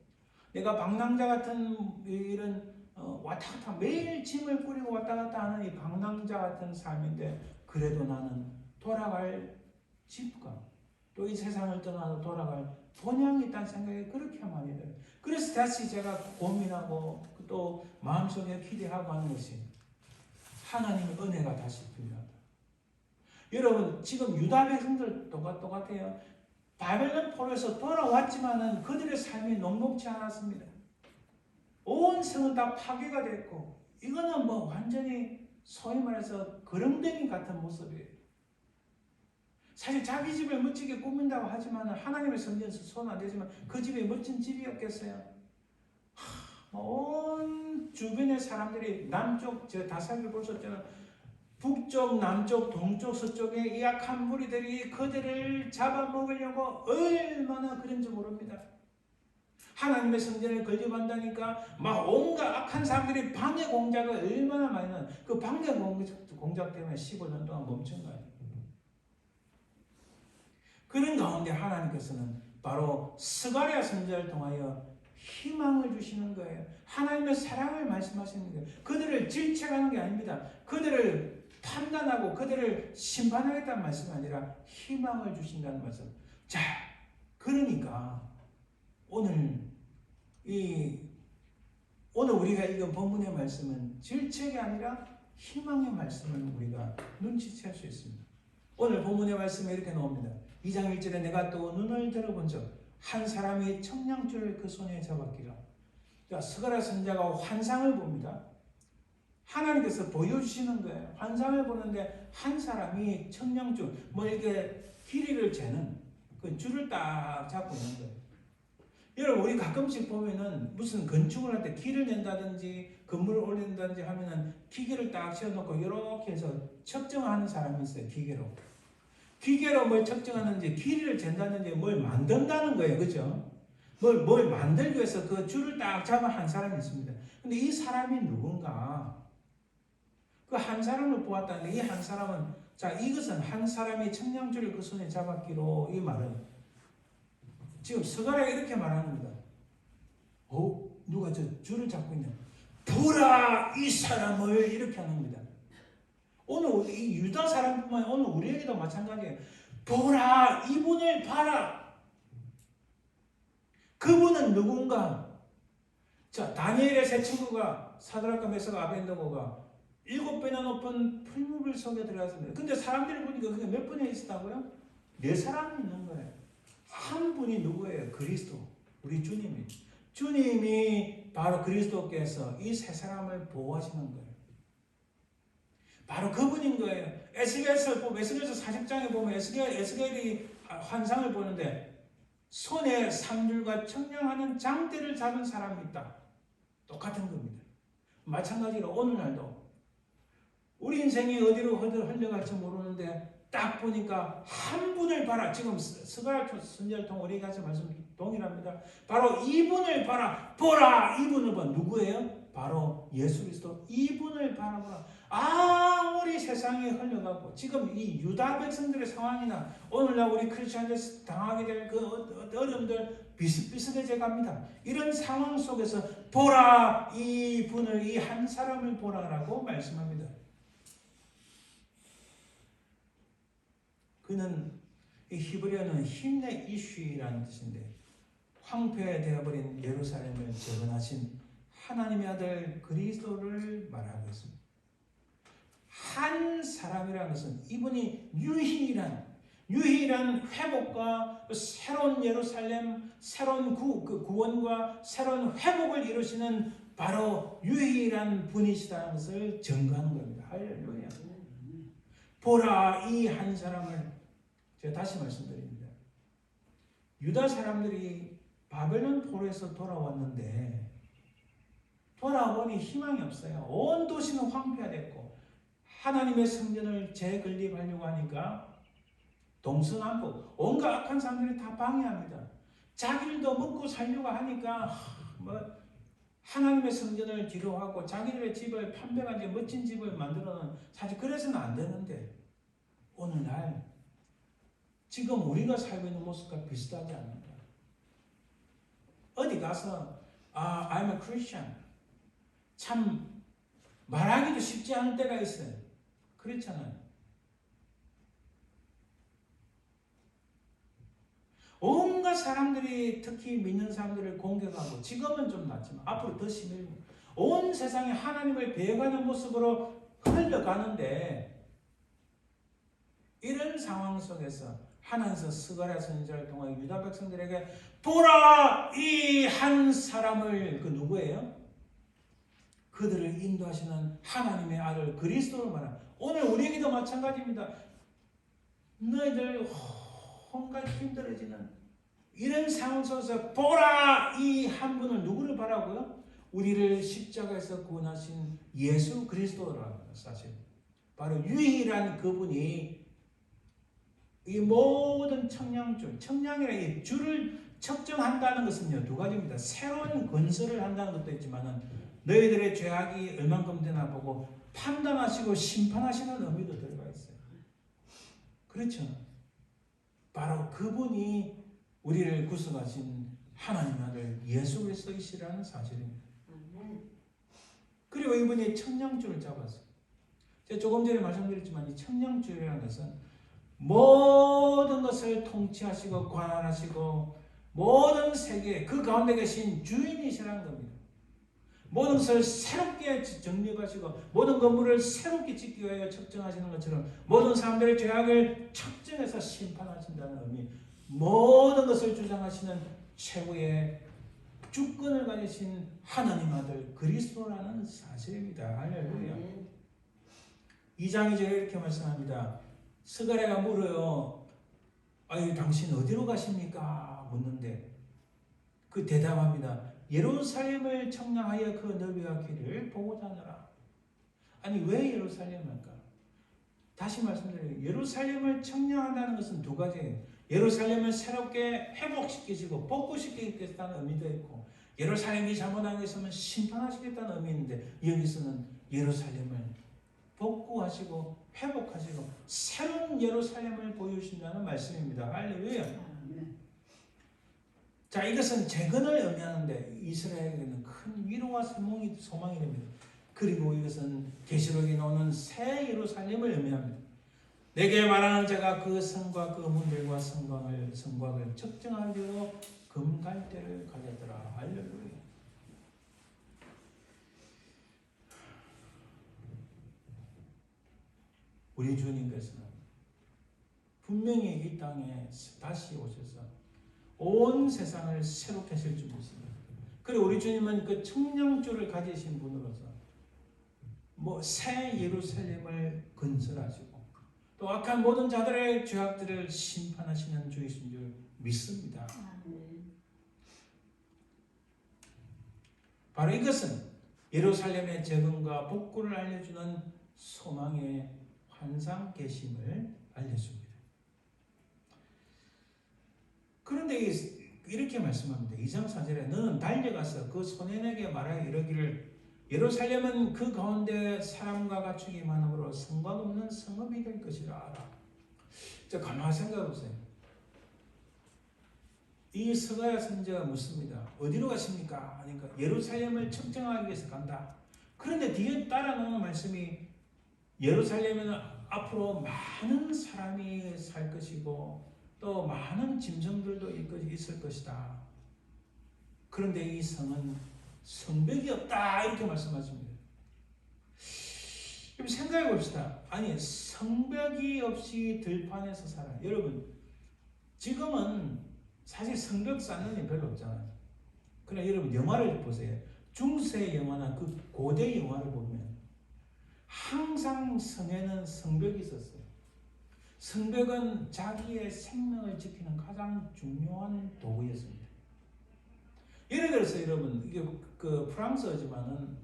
내가 방랑자 같은 이런 왔다 갔다 매일 짐을 꾸리고 왔다 갔다 하는 이 방랑자 같은 삶인데, 그래도 나는 돌아갈 집과 또 이 세상을 떠나서 돌아갈 본향이 있다는 생각이 그렇게 많이 들어요. 그래서 다시 제가 고민하고 또 마음속에 기대하고 하는 것이 하나님의 은혜가 다시 필요하다. 여러분 지금 유다 백성들 똑같아요. 바벨론 포로에서 돌아왔지만은 그들의 삶이 녹록지 않았습니다. 온 성은 다 파괴가 됐고 이거는 뭐 완전히 소위 말해서 거렁댕이 같은 모습이에요. 사실 자기 집을 멋지게 꾸민다고 하지만 하나님의 성전에서 손 안 대지만 그 집이 멋진 집이었겠어요. 온 주변의 사람들이 남쪽 저 다살기 보셨잖아요. 북쪽, 남쪽, 동쪽, 서쪽의 이 악한 무리들이 그들을 잡아먹으려고 얼마나 그런지 모릅니다. 하나님의 성전을 건립한다니까 막 온갖 악한 사람들이 방해 공작을 얼마나 많이 하는 그 방해 공작 때문에 15년 동안 멈춘 거예요. 그런 가운데 하나님께서는 바로 스가랴 선지자를 통하여 희망을 주시는 거예요. 하나님의 사랑을 말씀하시는 거예요. 그들을 질책하는 게 아닙니다. 그들을 판단하고 그들을 심판하겠다는 말씀이 아니라 희망을 주신다는 말씀. 자, 그러니까 오늘 우리가 읽은 본문의 말씀은 질책이 아니라 희망의 말씀을 우리가 눈치챌 수 있습니다. 오늘 본문의 말씀에 이렇게 나옵니다. 2장 1절에 내가 또 눈을 들어본 적 한 사람이 청량줄을 그 손에 잡았기라. 스가랴 선지자가 환상을 봅니다. 하나님께서 보여주시는 거예요. 환상을 보는데 한 사람이 청량줄, 이렇게 길이를 재는 그 줄을 딱 잡고 있는 거예요. 여러분 우리 가끔씩 보면은 무슨 건축을 할 때 길을 낸다든지 건물을 올린다든지 하면은 기계를 딱 세워놓고 이렇게 해서 측정하는 사람이 있어요. 기계로 뭘 측정하는지 길이를 잰다든지 뭘 만든다는 거예요. 그죠? 뭘 만들기 위해서 그 줄을 딱 잡아 한 사람이 있습니다. 근데 이 사람이 누군가? 그 한 사람을 보았다는데 이 한 사람은 이것은 한 사람이 청량줄을 그 손에 잡았기로 이 말은 지금 스가랴가 이렇게 말합니다. 누가 저 줄을 잡고 있냐? 보라 이 사람을 이렇게 합니다. 오늘 이 유다 사람뿐만 아니라 오늘 우리에게도 마찬가지예요. 보라 이분을 봐라. 그분은 누군가? 자, 다니엘의 세 친구가 사드락과 메사가 아벤느고가 7배나 높은 풀무불 속에 들어갔습니다. 근데 사람들이 보니까 그게 몇 분에 있었다고요? 4사람이 있는 거예요. 한 분이 누구예요? 그리스도. 우리 주님이. 주님이 바로 그리스도께서 이 3사람을 보호하시는 거예요. 바로 그분인 거예요. 에스겔서 40장에 보면 에스겔이 환상을 보는데 손에 상줄과 청량하는 장대를 잡은 사람이 있다. 똑같은 겁니다. 마찬가지로 오늘날도 우리 인생이 어디로 흘러갈지 모르는데 딱 보니까 한 분을 봐라. 지금 스가랴 선지자를 통해 우리에게 하신 말씀 동일합니다. 바로 이분을 봐라. 보라. 이분을 봐. 누구예요? 바로 예수 그리스도. 이분을 바라보라. 아무리 세상이 흘러가고 지금 이 유다 백성들의 상황이나 오늘날 우리 크리스천들 당하게 될 그 어려움들 비슷비슷해져 갑니다. 이런 상황 속에서 보라 이분을 이 한 사람을 보라라고 말씀합니다. 그는 이 히브리어는 힘내 이슈라는 뜻인데 황폐되어버린 예루살렘을 재건하신 하나님의 아들 그리스도를 말하고 있습니다. 한 사람이라는 것은 이분이 유일한 회복과 새로운 예루살렘, 새로운 구원과 새로운 회복을 이루시는 바로 유일한 분이시다는 것을 증거하는 겁니다. 할렐루야. 보라 이 한 사람을 제가 다시 말씀드립니다. 유다 사람들이 바벨론 포로에서 돌아왔는데 돌아오니 희망이 없어요. 온 도시는 황폐화됐고 하나님의 성전을 재건립하려고 하니까 동서남북 온갖 악한 사람들이 다 방해합니다. 자기들도 먹고 살려고 하니까 하나님의 성전을 뒤로하고 자기들의 집을 판별한 멋진 집을 만들어놓은 사실 그래서는 안 되는데 오늘날 지금 우리가 살고 있는 모습과 비슷하지 않는가? 어디 가서 I'm a Christian 참 말하기도 쉽지 않을 때가 있어요. 그렇잖아요. 사람들이 특히 믿는 사람들을 공격하고 지금은 좀 낫지만 앞으로 더 심해지고 온 세상이 하나님을 배반하는 모습으로 흘러가는데 이런 상황 속에서 하나님께서 스가랴 선지자를 통해 유다 백성들에게 보라 이 한 사람을 그 누구예요? 그들을 인도하시는 하나님의 아들 그리스도를 말하는 오늘 우리에게도 마찬가지입니다. 너희들 온갖 힘들어지는 이런 상황 속에서 보라 이 한 분을 누구를 바라고요? 우리를 십자가에서 구원하신 예수 그리스도라는 사실 바로 유일한 그분이 이 모든 청량이라 이 줄을 측정한다는 것은요 두 가지입니다. 새로운 건설을 한다는 것도 있지만은 너희들의 죄악이 얼만큼 되나 보고 판단하시고 심판하시는 의미도 들어가 있어요. 그렇죠? 바로 그분이 우리를 구속하신 하나님 아들 예수 그리스도이시라는 사실입니다. 그리고 이분이 청량줄을 잡았어요. 제가 조금 전에 말씀드렸지만 이 청량줄이라는 것은 모든 것을 통치하시고 관할하시고 모든 세계 그 가운데 계신 주인이시라는 겁니다. 모든 것을 새롭게 정립하시고 모든 건물을 새롭게 짓기 위하여 측정하시는 것처럼 모든 사람들의 죄악을 측정해서 심판하신다는 의미 모든 것을 주장하시는 최고의 주권을 가지신 하나님 아들 그리스도라는 사실입니다. 할렐루야. 2장 2절에 이렇게 말씀합니다. 스가랴가 물어요. 아유 당신 어디로 가십니까? 묻는데 그 대답합니다. 예루살렘을 청량하여 그 너비와 길을 보고자 하노라. 아니 왜 예루살렘일까? 다시 말씀드려요. 예루살렘을 청량한다는 것은 두 가지예요. 예루살렘을 새롭게 회복시키시고 복구시키겠다는 의미도 있고 예루살렘이 잘못하고 있으면 심판하시겠다는 의미인데 여기서는 예루살렘을 복구하시고 회복하시고 새로운 예루살렘을 보여주신다는 말씀입니다. 할렐루야. 자, 이것은 재건을 의미하는데 이스라엘에게는 큰 위로와 소망이 됩니다. 그리고 이것은 계시록에 나오는 새 예루살렘을 의미합니다. 내게 말하는 자가 그 성과 그 문들과 성곽을 측정하려고 금갈대를 가졌더라. 할렐루야. 우리 주님께서는 분명히 이 땅에 다시 오셔서 온 세상을 새롭게 하실 줄 믿습니다. 그리고 우리 주님은 그 청량줄을 가지신 분으로서 새 예루살렘을 건설하시고 또 악한 모든 자들의 죄악들을 심판하시는 주이신 줄 믿습니다. 바로 이것은 예루살렘의 재건과 복구를 알려주는 소망의 환상 계심을 알려줍니다. 그런데 이렇게 말씀합니다. 2장 4절에 너는 달려가서 그 소년에게 말하여 이르기를 예루살렘은 그 가운데 사람과 가축이 많으므로 성곽 없는 성읍이 될 것이라 알아. 자, 가만히 생각해 보세요. 이 스가랴 선지자가 묻습니다. 어디로 가십니까? 하니까 예루살렘을 측정하기 위해서 간다. 그런데 뒤에 따라 나오는 말씀이 예루살렘에는 앞으로 많은 사람이 살 것이고 또 많은 짐승들도 있을 것이다. 그런데 이 성은 성벽이 없다 이렇게 말씀하십니다. 그럼 생각해 봅시다. 아니 성벽이 없이 들판에서 살아. 여러분 지금은 사실 성벽 쌓는 일 별로 없잖아요. 그러나 여러분 영화를 보세요. 중세 영화나 그 고대 영화를 보면 항상 성에는 성벽이 있었어요. 성벽은 자기의 생명을 지키는 가장 중요한 도구였습니다. 예를 들어서 여러분 이게 그 프랑스어지만은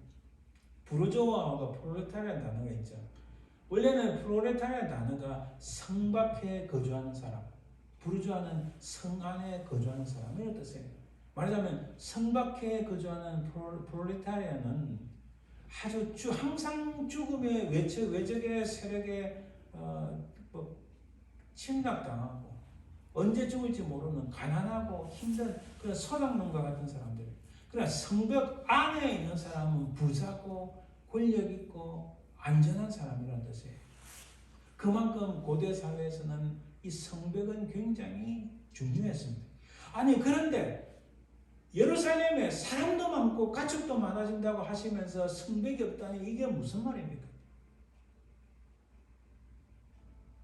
부르조아가 프롤레타리아 단어가 있죠. 원래는 프롤레타리아 단어가 성 밖에 거주하는 사람, 부르주아는 성 안에 거주하는 사람 이런 뜻이에요. 말하자면 성 밖에 거주하는 프롤레타리아는 아주 항상 죽음의 외적의 세력에 침략당하고 언제 죽을지 모르는 가난하고 힘든 그런 소작농가 같은 사람들. 그러나 성벽 안에 있는 사람은 부자고 권력 있고 안전한 사람이라는 뜻이에요. 그만큼 고대 사회에서는 이 성벽은 굉장히 중요했습니다. 아니 그런데 예루살렘에 사람도 많고 가축도 많아진다고 하시면서 성벽이 없다니 이게 무슨 말입니까?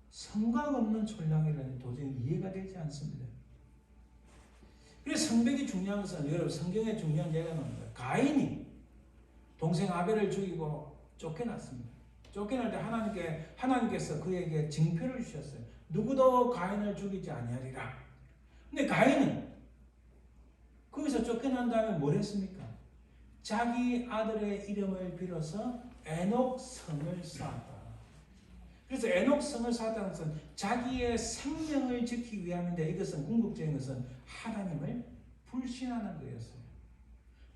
성곽 없는 촌락이라니 도저히 이해가 되지 않습니다. 그래서 성벽이 중요한 것은 여러분 성경에 중요한 예가 나오는 거예요. 가인이 동생 아벨을 죽이고 쫓겨났습니다. 쫓겨날 때 하나님께서 그에게 징표를 주셨어요. 누구도 가인을 죽이지 아니하리라. 근데 가인은 거기서 쫓겨난 다음에 뭘 했습니까? 자기 아들의 이름을 빌어서 에녹성을 쌓았다. 그래서 에녹성을 쌓았다는 것은 자기의 생명을 지키기 위함인데 이것은 궁극적인 것은 하나님을 불신하는 거였어요.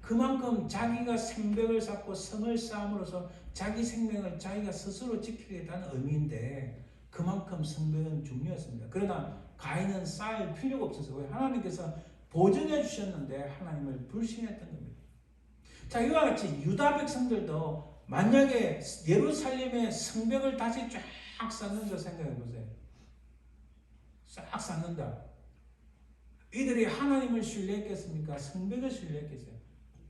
그만큼 자기가 생벽을 쌓고 성을 쌓음으로써 자기 생명을 자기가 스스로 지키겠다는 의미인데 그만큼 성벽은 중요했습니다. 그러나 가인은 쌓을 필요가 없어서 왜? 하나님께서 보증해 주셨는데 하나님을 불신했던 겁니다. 자, 이와 같이 유다 백성들도 만약에 예루살렘의 성벽을 다시 쫙 쌓는다 생각해 보세요. 싹 쌓는다. 이들이 하나님을 신뢰했겠습니까? 성벽을 신뢰했겠어요?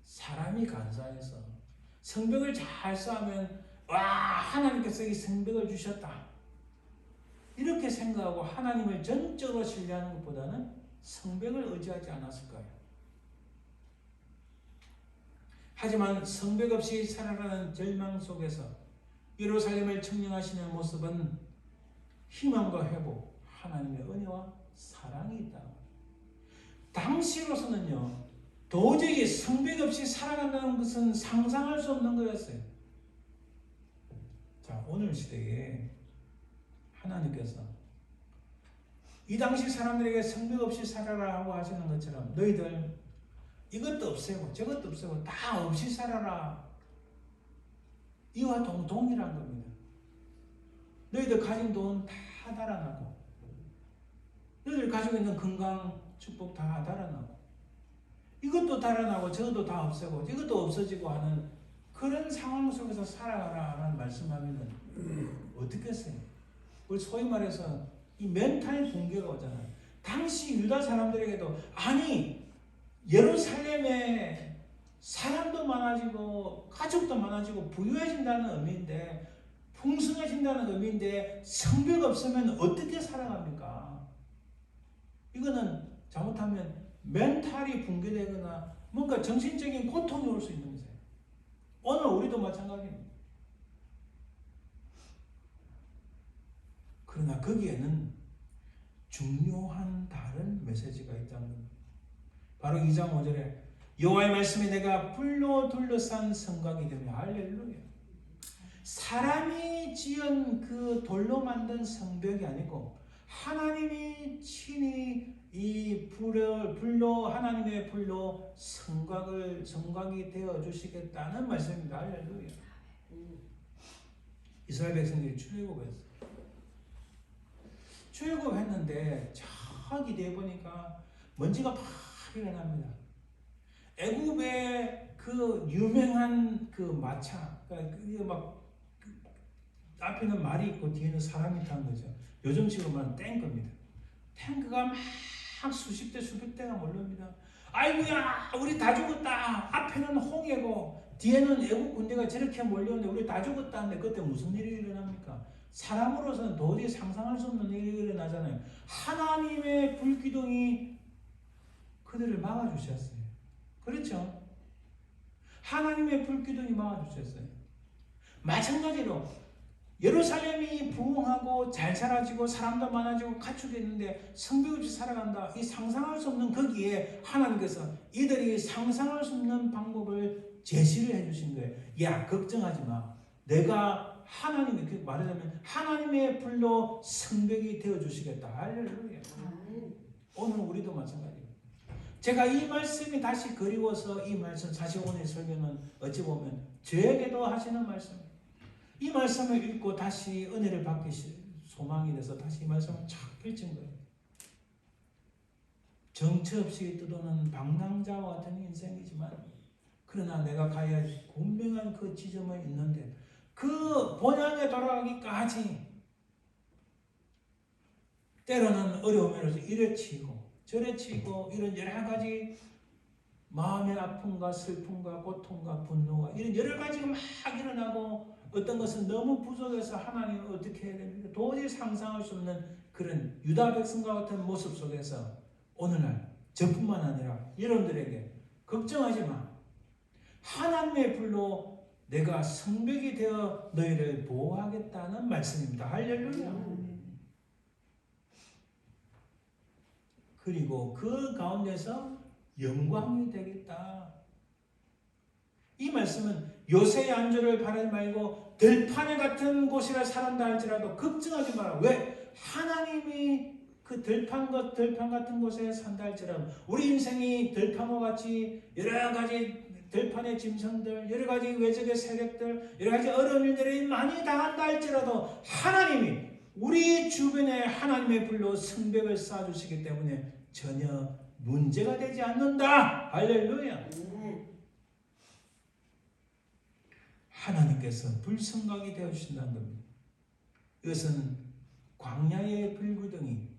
사람이 간사해서 성벽을 잘 쌓으면 와 하나님께서 이 성벽을 주셨다 이렇게 생각하고 하나님을 전적으로 신뢰하는 것보다는 성벽을 의지하지 않았을까요? 하지만 성벽 없이 살아가는 절망 속에서 예루살렘을 청량하시는 모습은 희망과 회복, 하나님의 은혜와 사랑이 있다. 당시로서는요 도저히 성벽 없이 살아간다는 것은 상상할 수 없는 거였어요. 자, 오늘 시대에 하나님께서 이 당시 사람들에게 성벽 없이 살아라 하고 하시는 것처럼 너희들 이것도 없애고 저것도 없애고 다 없이 살아라. 이와 동일한 겁니다. 너희들 가진 돈 다 달아나고 너희들 가지고 있는 건강 축복 다 달아나고 이것도 달아나고 저것도 다 없애고 이것도 없어지고 하는 그런 상황 속에서 살아가라는 말씀하면은 어떻겠어요? 우리 소위 말해서 이 멘탈 붕괴가 오잖아요. 당시 유다 사람들에게도 아니 예루살렘에 사람도 많아지고 가족도 많아지고 부유해진다는 의미인데 풍성해진다는 의미인데 성벽 없으면 어떻게 살아갑니까? 이거는 잘못하면 멘탈이 붕괴되거나 뭔가 정신적인 고통이 올 수 있는 거예요. 오늘 우리도 마찬가지입니다. 그러나 거기에는 중요한 다른 메시지가 있다는 겁니다. 바로 2장 5절에 여호와의 말씀이 내가 불로 둘러싼 성곽이 되며 할렐루야. 사람이 지은 그 돌로 만든 성벽이 아니고 하나님이 친히 이 불로 하나님의 불로 성곽이 되어 주시겠다는 말씀입니다. 할렐루야. 이스라엘 백성들이 출애굽했어요. 출애굽했는데 저기 돼 보니까 먼지가 팍 일어납니다. 애굽의 그 유명한 그 마차, 그러니까 막 앞에는 말이 있고 뒤에는 사람이 탄 거죠. 요즘식으로 말하면 탱크입니다. 탱크가 막 수십 대 수백 대가 몰려옵니다. 아이고야 우리 다 죽었다. 앞에는 홍해고 뒤에는 애국 군대가 저렇게 몰려오는데 우리 다 죽었다는데 그때 무슨 일이 일어납니까? 사람으로서는 도저히 상상할 수 없는 일이 일어나잖아요. 하나님의 불기둥이 그들을 막아주셨어요. 그렇죠? 하나님의 불기둥이 막아주셨어요. 마찬가지로 예루살렘이 부흥하고 잘 살아지고 사람도 많아지고 가축이 있는데 성벽 없이 살아간다. 이 상상할 수 없는 거기에 하나님께서 이들이 상상할 수 없는 방법을 제시를 해주신 거예요. 야 걱정하지 마. 내가 하나님이 말하자면 하나님의 불로 성벽이 되어주시겠다. 할렐루야. 오늘 우리도 마찬가지예요. 제가 이 말씀이 다시 그리워서 이 말씀 45분의 설교는 어찌 보면 저에게도 하시는 말씀이에요. 이 말씀을 읽고 다시 은혜를 받기 소망이 돼서 다시 이 말씀을 착 펼친 거예요. 정처 없이 떠도는 방랑자와 같은 인생이지만 그러나 내가 가야 할 분명한 그 지점은 있는데 그 본향에 돌아가기까지 때로는 어려움으로서 일을 치고 절에 치고 이런 여러 가지 마음의 아픔과 슬픔과 고통과 분노가 이런 여러 가지가 막 일어나고 어떤 것은 너무 부족해서 하나님을 어떻게 해야 됩니까? 도저히 상상할 수 없는 그런 유다 백성과 같은 모습 속에서 오늘날 저뿐만 아니라 여러분들에게 걱정하지 마. 하나님의 불로 내가 성벽이 되어 너희를 보호하겠다는 말씀입니다. 할렐루야. 그리고 그 가운데서 영광이 되겠다. 이 말씀은 요새의 안주를 바라지 말고 들판에 같은 곳이라 살았다 할지라도 걱정하지 마라. 왜? 하나님이 그 들판 같은 곳에 산다 할지라도 우리 인생이 들판과 같이 여러 가지 들판의 짐승들, 여러 가지 외적의 세력들, 여러 가지 어려운 일들이 많이 당한다 할지라도 하나님이 우리 주변에 하나님의 불로 성벽을 쌓아주시기 때문에 전혀 문제가 되지 않는다. 할렐루야. 하나님께서 불성각이 되어주신다는 겁니다. 이것은 광야의 불구덩이,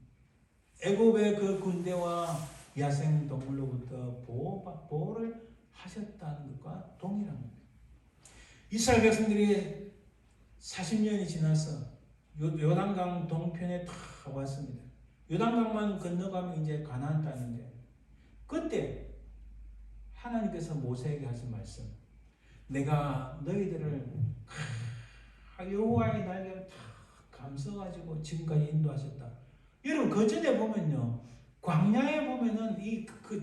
애굽의 그 군대와 야생동물로부터 보호를 하셨다는 것과 동일한 겁니다. 이스라엘 백성들이 40년이 지나서 요단강 동편에 다 왔습니다. 요단강만 건너가면 이제 가나안 땅인데 그때 하나님께서 모세에게 하신 말씀, 내가 너희들을 여호와의 날개를 다 감싸가지고 지금까지 인도하셨다. 여러분 그 전에 보면요, 광야에 보면은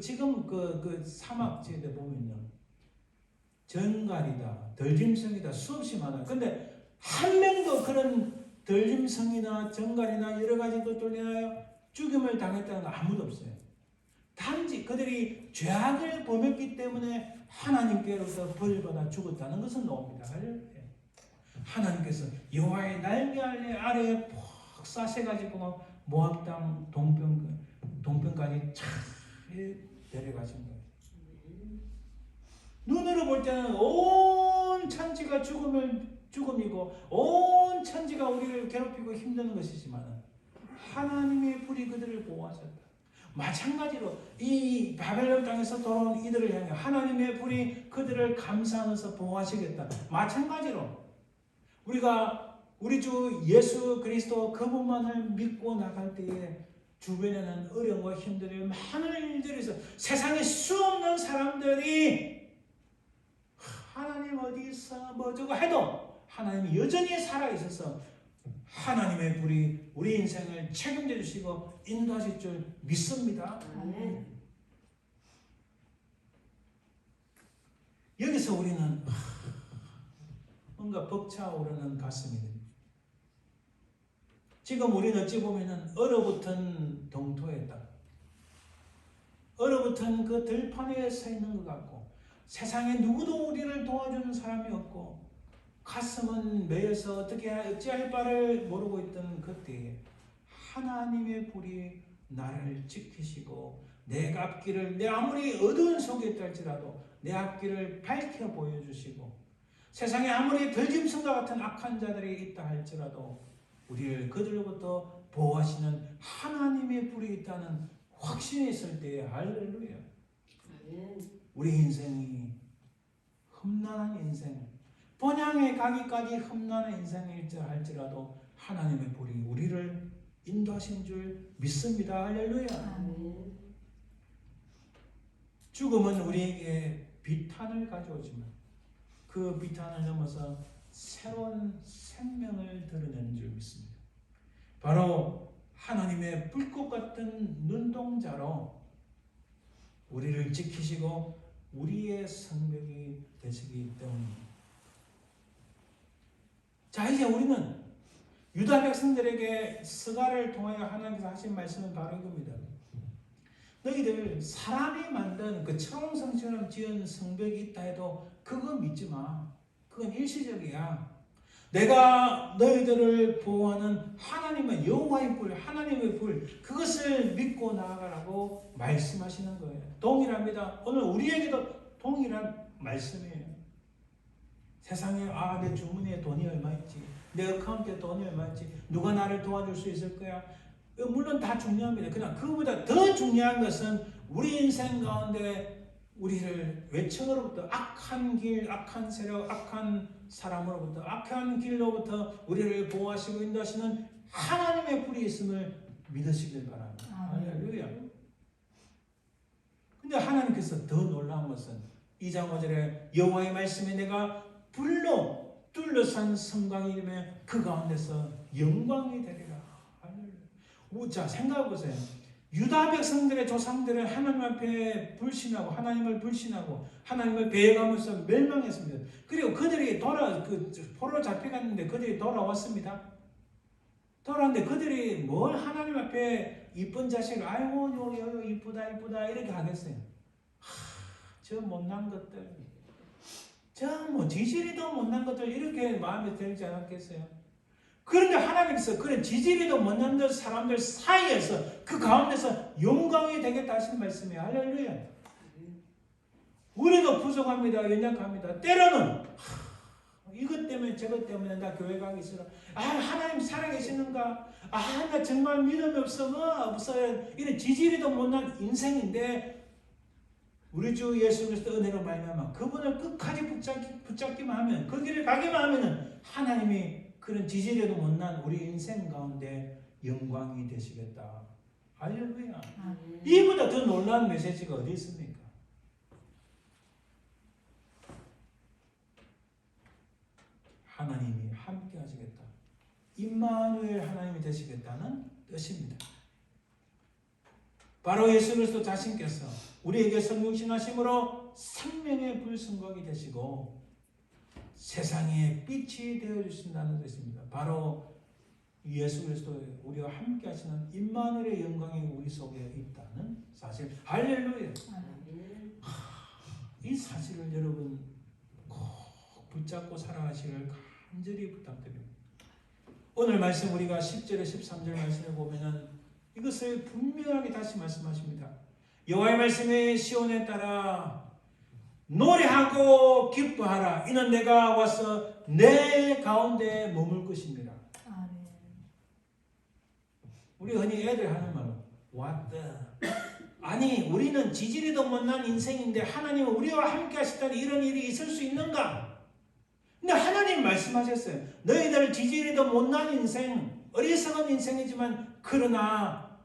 지금 그 사막지대 보면요, 정갈이다, 덜짐승이다, 수없이 많아요. 근데 한 명도 그런 덜짐승이나 정갈이나 여러 가지 것들로 인하여 죽임을 당했다는 거 아무도 없어요. 단지 그들이 죄악을 범했기 때문에 하나님께로부터 벌받아 죽었다는 것은 나옵니다. 하나님께서 여호와의 날개 아래에 푹 싸셔가지고 모압 땅 동편까지 잘 데려가신 거예요. 눈으로 볼 때는 온 천지가 죽음이고 온 천지가 우리를 괴롭히고 힘드는 것이지만 하나님의 불이 그들을 보호하셨다. 마찬가지로 이 바벨론 땅에서 돌아온 이들을 향해 하나님의 불이 그들을 감싸면서 보호하시겠다. 마찬가지로 우리가 우리 주 예수 그리스도 그분만을 믿고 나갈 때에 주변에는 어려움과 힘들이 많은 일들이 있어. 세상에 수없는 사람들이 하나님 어디 있어 뭐 저거 해도 하나님이 여전히 살아있어서 하나님의 불이 우리 인생을 책임져 주시고 인도하실 줄 믿습니다. 아멘. 여기서 우리는 뭔가 벅차오르는 가슴이 됩니다. 지금 우리는 어찌 보면 얼어붙은 동토에다 얼어붙은 그 들판에 서 있는 것 같고 세상에 누구도 우리를 도와주는 사람이 없고 가슴은 메여서 어찌할 바를 모르고 있던 그때에 하나님의 불이 나를 지키시고 내 앞길을 내 아무리 어두운 속에 있다 할지라도 내 앞길을 밝혀 보여주시고 세상에 아무리 덜짐승과 같은 악한 자들이 있다 할지라도 우리를 그들로부터 보호하시는 하나님의 불이 있다는 확신이 있을 때에 할렐루야. 우리 인생이 험난한 인생, 본향에 가기까지 험난한 인생일지 할지라도 하나님의 불이 우리를 인도하신 줄 믿습니다. 할렐루야. 죽음은 우리에게 비탄을 가져오지만 그 비탄을 넘어서 새로운 생명을 드러내는 줄 믿습니다. 바로 하나님의 불꽃 같은 눈동자로 우리를 지키시고 우리의 성벽이 되시기 때문입니다. 자, 이제 우리는 유다 백성들에게 스가를 통하여 하나님께서 하신 말씀은 바로 이겁니다. 너희들 사람이 만든 그 청성처럼 지은 성벽이 있다 해도 그거 믿지 마. 그건 일시적이야. 내가 너희들을 보호하는 하나님의 여호와의 불, 하나님의 불, 그것을 믿고 나아가라고 말씀하시는 거예요. 동일합니다. 오늘 우리에게도 동일한 말씀이에요. 세상에 내 주머니에 돈이 얼마 있지, 내 어카운트에 돈이 얼마 있지, 누가 나를 도와줄 수 있을 거야, 물론 다 중요합니다. 그러나 그보다 더 중요한 것은 우리 인생 가운데 우리를 외청으로부터 악한 길, 악한 세력, 악한 사람으로부터 악한 길로부터 우리를 보호하시고 인도하시는 하나님의 불이 있음을 믿으시길 바랍니다. 할렐루야. 근데 하나님께서 더 놀라운 것은 2장 5절에 여호와의 말씀에 내가 불로 둘러싼 성곽이며 그 가운데서 영광이 되리라. 자, 생각해 보세요. 유다 백성들의 조상들은 하나님 앞에 불신하고 하나님을 불신하고 하나님을 배회하면서 멸망했습니다. 그리고 그들이 포로로 잡혀갔는데 그들이 돌아왔습니다. 돌아왔는데 그들이 뭘 하나님 앞에 이쁜 자식을 아이고 요 이쁘다 이렇게 하겠어요. 저 못난 것들, 저 뭐 지지리도 못난 것들 이렇게 마음에 들지 않았겠어요? 그런데 하나님께서 그런 지지리도 못난 사람들 사이에서 그 가운데서 영광이 되겠다 하시는 말씀이에요. 할렐루야. 우리도 부족합니다. 연약합니다. 때로는 이것 때문에 저것 때문에 나 교회 가기 싫어. 하나님 살아계시는가? 나 정말 믿음이 없어요. 이런 지지리도 못난 인생인데 우리 주 예수 그리스도 은혜로 말미암아 그분을 끝까지 붙잡기만 하면 그 길을 가기만 하면은 하나님이 그런 지지리도 못난 우리 인생 가운데 영광이 되시겠다. 할렐루야. 이보다 더 놀라운 메시지가 어디 있습니까? 하나님이 함께 하시겠다. 임마누엘 하나님이 되시겠다는 뜻입니다. 바로 예수 그리스도 자신께서 우리에게 성육신하심으로 생명의 불승곽이 되시고 세상의 빛이 되어주신다는 뜻입니다. 바로 예수 그리스도 우리와 함께 하시는 임마누엘의 영광이 우리 속에 있다는 사실. 할렐루야. 이 사실을 여러분 꼭 붙잡고 살아가시기를 간절히 부탁드립니다. 오늘 말씀 우리가 10절에 13절 말씀을 보면은 이것을 분명하게 다시 말씀하십니다. 여호와의 말씀에 시온에 따라 노래하고 기뻐하라. 이는 내가 와서 내 가운데 머물 것입니다. 우리 흔히 애들 하는 말로 왔다. 아니 우리는 지지리도 못난 인생인데 하나님은 우리와 함께 하시다니 이런 일이 있을 수 있는가? 근데 하나님 말씀하셨어요. 너희들 지지리도 못난 인생, 어리석은 인생이지만 그러나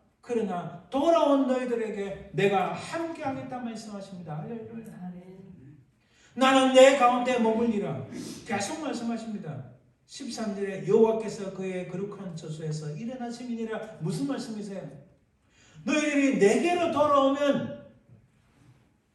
돌아온 너희들에게 내가 함께 하겠다 말씀하십니다. 할렐루야. 나는 내 가운데 머물리라. 계속 말씀하십니다. 13절에 여호와께서 그의 거룩한 저수에서 일어나심이니라. 무슨 말씀이세요? 너희들이 내게로 돌아오면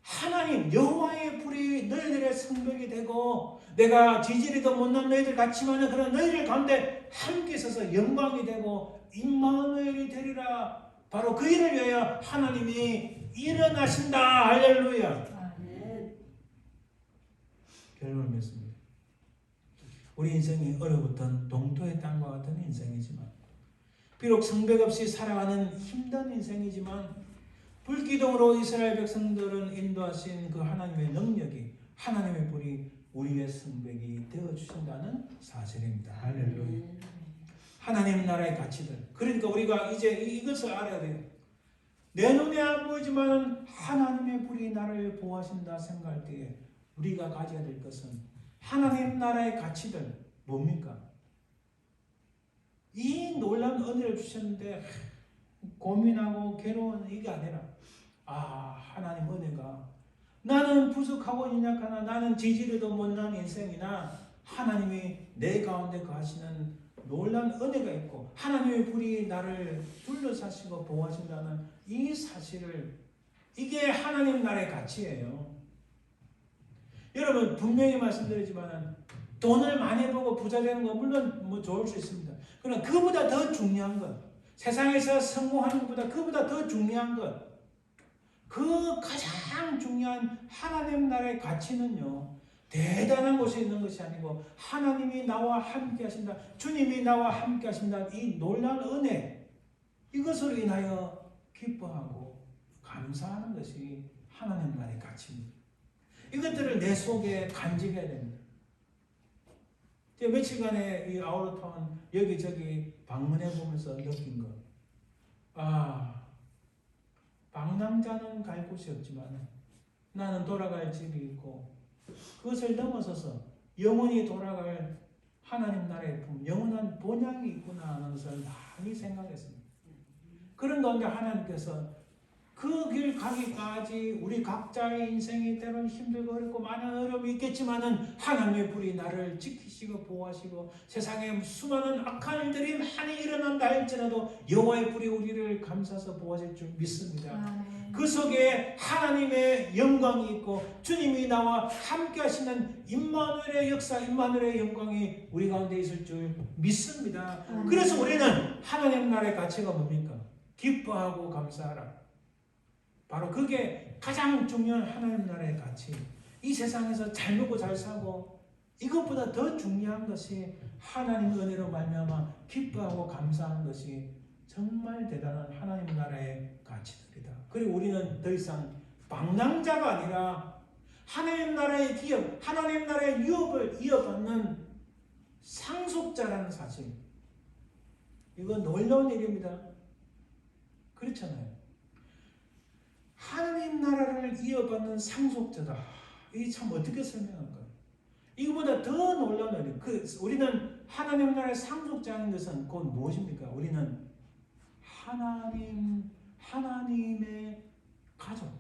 하나님 여호와의 불이 너희들의 성벽이 되고 내가 지지리도 못난 너희들 같지만 그런 너희들 가운데 함께 있어서 영광이 되고 임마누엘이 되리라. 바로 그 일을 위하여 하나님이 일어나신다. 할렐루야. 결론을 맺습니다. 우리 인생이 얼어붙은 동토의 땅과 같은 인생이지만 비록 성벽 없이 살아가는 힘든 인생이지만 불기둥으로 이스라엘 백성들은 인도하신 그 하나님의 능력이 하나님의 불이 우리의 성벽이 되어주신다는 사실입니다. 할렐루야. 하나님 나라의 가치들. 그러니까 우리가 이제 이것을 알아야 돼요. 내 눈에 안 보이지만 하나님의 불이 나를 보호하신다 생각할 때에 우리가 가져야 될 것은 하나님 나라의 가치들 뭡니까? 이 놀라운 은혜를 주셨는데 고민하고 괴로운 이게 아니라 하나님 은혜가 나는 부족하고 연약하나 나는 지지리도 못난 인생이나 하나님이 내 가운데 거하시는 놀라운 은혜가 있고 하나님의 불이 나를 둘러싸시고 보호하신다는 이 사실을 이게 하나님 나라의 가치예요. 여러분 분명히 말씀드리지만 돈을 많이 벌고 부자 되는 건 물론 좋을 수 있습니다. 그러나 그보다 더 중요한 것, 세상에서 성공하는 것보다 그보다 더 중요한 것, 그 가장 중요한 하나님 나라의 가치는요, 대단한 곳에 있는 것이 아니고 하나님이 나와 함께 하신다, 주님이 나와 함께 하신다, 이 놀라운 은혜, 이것으로 인하여 기뻐하고 감사하는 것이 하나님 나라의 가치입니다. 이것들을 내 속에 간직해야 됩니다. 제가 며칠간에 이 아우러타운 여기저기 방문해 보면서 느낀 것, 방랑자는 갈 곳이 없지만 나는 돌아갈 집이 있고 그것을 넘어서서 영원히 돌아갈 하나님 나라의 품, 영원한 본향이 있구나 하는 것을 많이 생각했습니다. 그런 가운데 하나님께서 그 길 가기까지 우리 각자의 인생이 때로는 힘들고 어렵고 많은 어려움이 있겠지만은 하나님의 불이 나를 지키시고 보호하시고 세상에 수많은 악한 일들이 많이 일어난다 할지라도 여호와의 불이 우리를 감싸서 보호하실 줄 믿습니다. 그 속에 하나님의 영광이 있고 주님이 나와 함께 하시는 임마누엘의 역사, 임마누엘의 영광이 우리 가운데 있을 줄 믿습니다. 그래서 우리는 하나님 나라의 가치가 뭡니까? 기뻐하고 감사하라. 바로 그게 가장 중요한 하나님 나라의 가치. 이 세상에서 잘 먹고 잘 사고 이것보다 더 중요한 것이 하나님 은혜로 말미암아 기뻐하고 감사하는 것이 정말 대단한 하나님 나라의 가치들이다. 그리고 우리는 더 이상 방랑자가 아니라 하나님 나라의 기업, 하나님 나라의 유업을 이어받는 상속자라는 사실. 이건 놀라운 일입니다. 그렇잖아요. 하나님 나라를 이어받는 상속자다. 이게 참 어떻게 설명할까요? 이거보다 더 놀라운 일. 우리는 하나님 나라의 상속자인 것은 곧 무엇입니까? 우리는 하나님의 가족,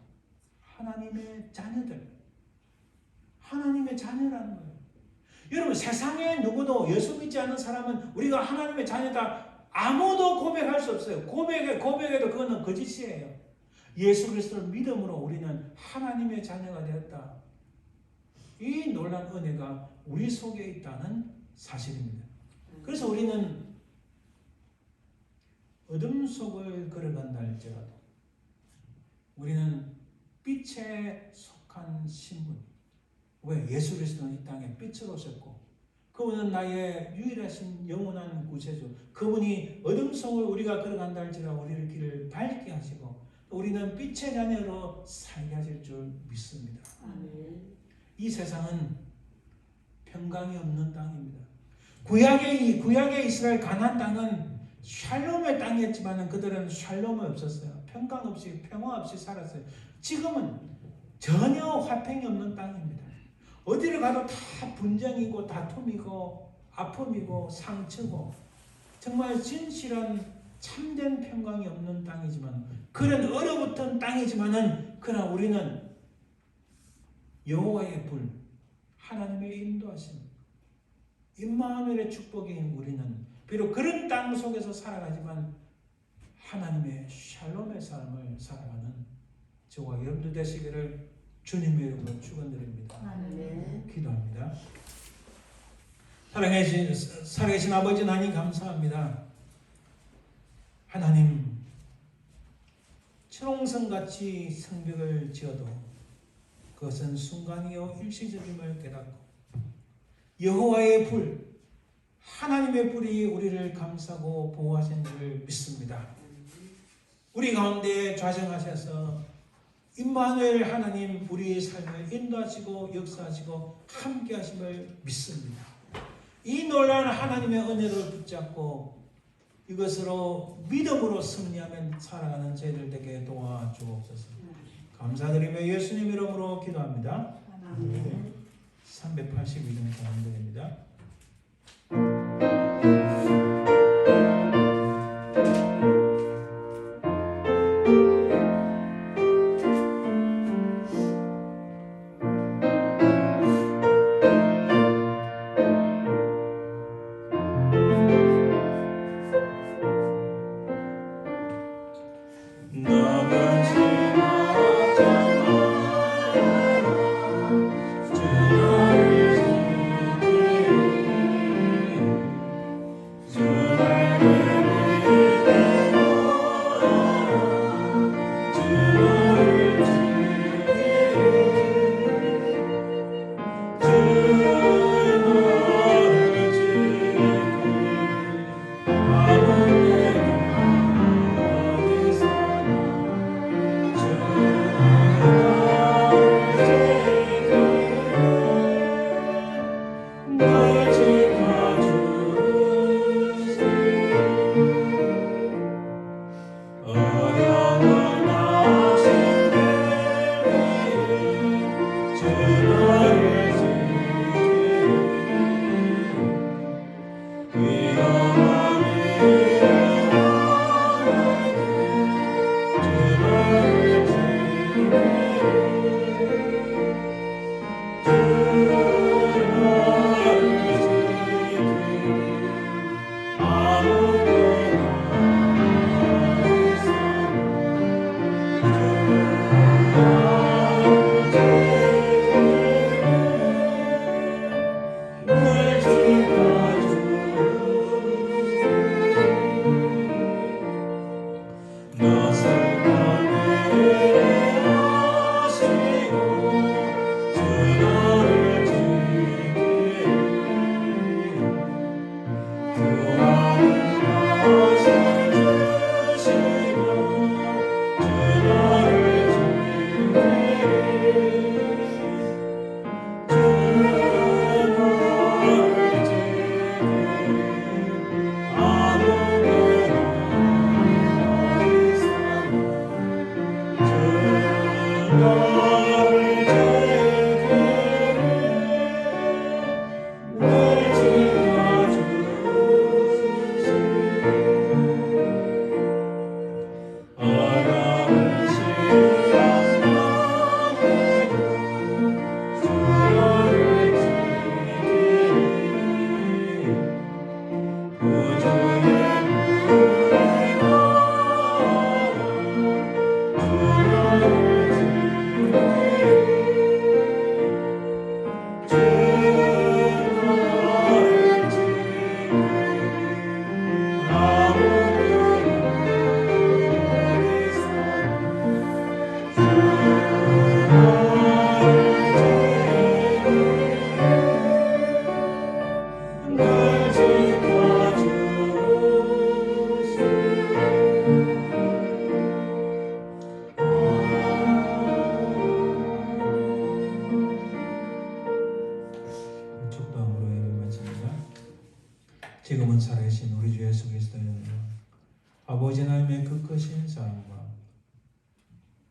하나님의 자녀들, 하나님의 자녀라는 거예요. 여러분 세상에 누구도 예수 믿지 않는 사람은 우리가 하나님의 자녀다 아무도 고백할 수 없어요. 고백해도 그거는 거짓이에요. 예수 그리스도를 믿음으로 우리는 하나님의 자녀가 되었다. 이 놀라운 은혜가 우리 속에 있다는 사실입니다. 그래서 우리는 어둠 속을 걸어간다 할지라도 우리는 빛에 속한 신분. 왜? 예수 그리스도는 이 땅에 빛으로 오셨고 그분은 나의 유일하신 영원한 구세주. 그분이 어둠 속을 우리가 걸어간다 할지라도 우리를 길을 밝게 하시고 우리는 빛의 자녀로 살게 하실 줄 믿습니다. 이 세상은 평강이 없는 땅입니다. 구약의 이스라엘 가나안 땅은 샬롬의 땅이었지만 그들은 샬롬이 없었어요. 평강 없이 평화 없이 살았어요. 지금은 전혀 화평이 없는 땅입니다. 어디를 가도 다 분쟁이고 다툼이고 아픔이고 상처고 정말 진실한 참된 평강이 없는 땅이지만 그런 얼어붙은 땅이지만은 그러나 우리는 여호와의 불, 하나님의 인도하심, 임마누엘의 축복인 우리는 비록 그런 땅 속에서 살아가지만 하나님의 샬롬의 삶을 살아가는 저와 여러분들 되시기를 주님의 이름으로 축원드립니다. 기도합니다. 살아계신 아버지 하나님 감사합니다. 하나님 천홍성같이 성벽을 지어도 그것은 순간이요 일시적임을 깨닫고 여호와의 불, 하나님의 불이 우리를 감싸고 보호하신 줄 믿습니다. 우리 가운데 좌정하셔서 임마누엘 하나님 우리의 삶을 인도하시고 역사하시고 함께 하심을 믿습니다. 이 놀라운 하나님의 은혜를 붙잡고 이것으로 믿음으로 승리하며 살아가는 저희들 되게 도와주옵소서. 감사드리며 예수님 이름으로 기도합니다. 382종 감사드립니다. 사랑과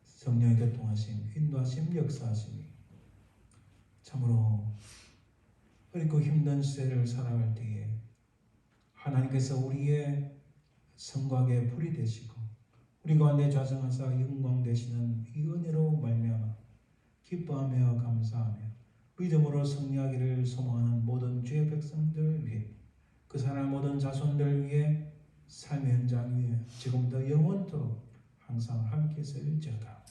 성령의 교통하심, 인도하심, 역사하심이 참으로 어렵고 힘든 시대를 살아갈 때에 하나님께서 우리의 성곽에 불이 되시고 우리 가운데 좌정하사 영광 되시는 이 은혜로 말미암아 기뻐하며 감사하며 믿음으로 승리하기를 소망하는 모든 주의 백성들 위해 그 사랑의 모든 자손들 위해 삶의 현장 위에 지금부터 영원토록 항상 함께 있을지어다.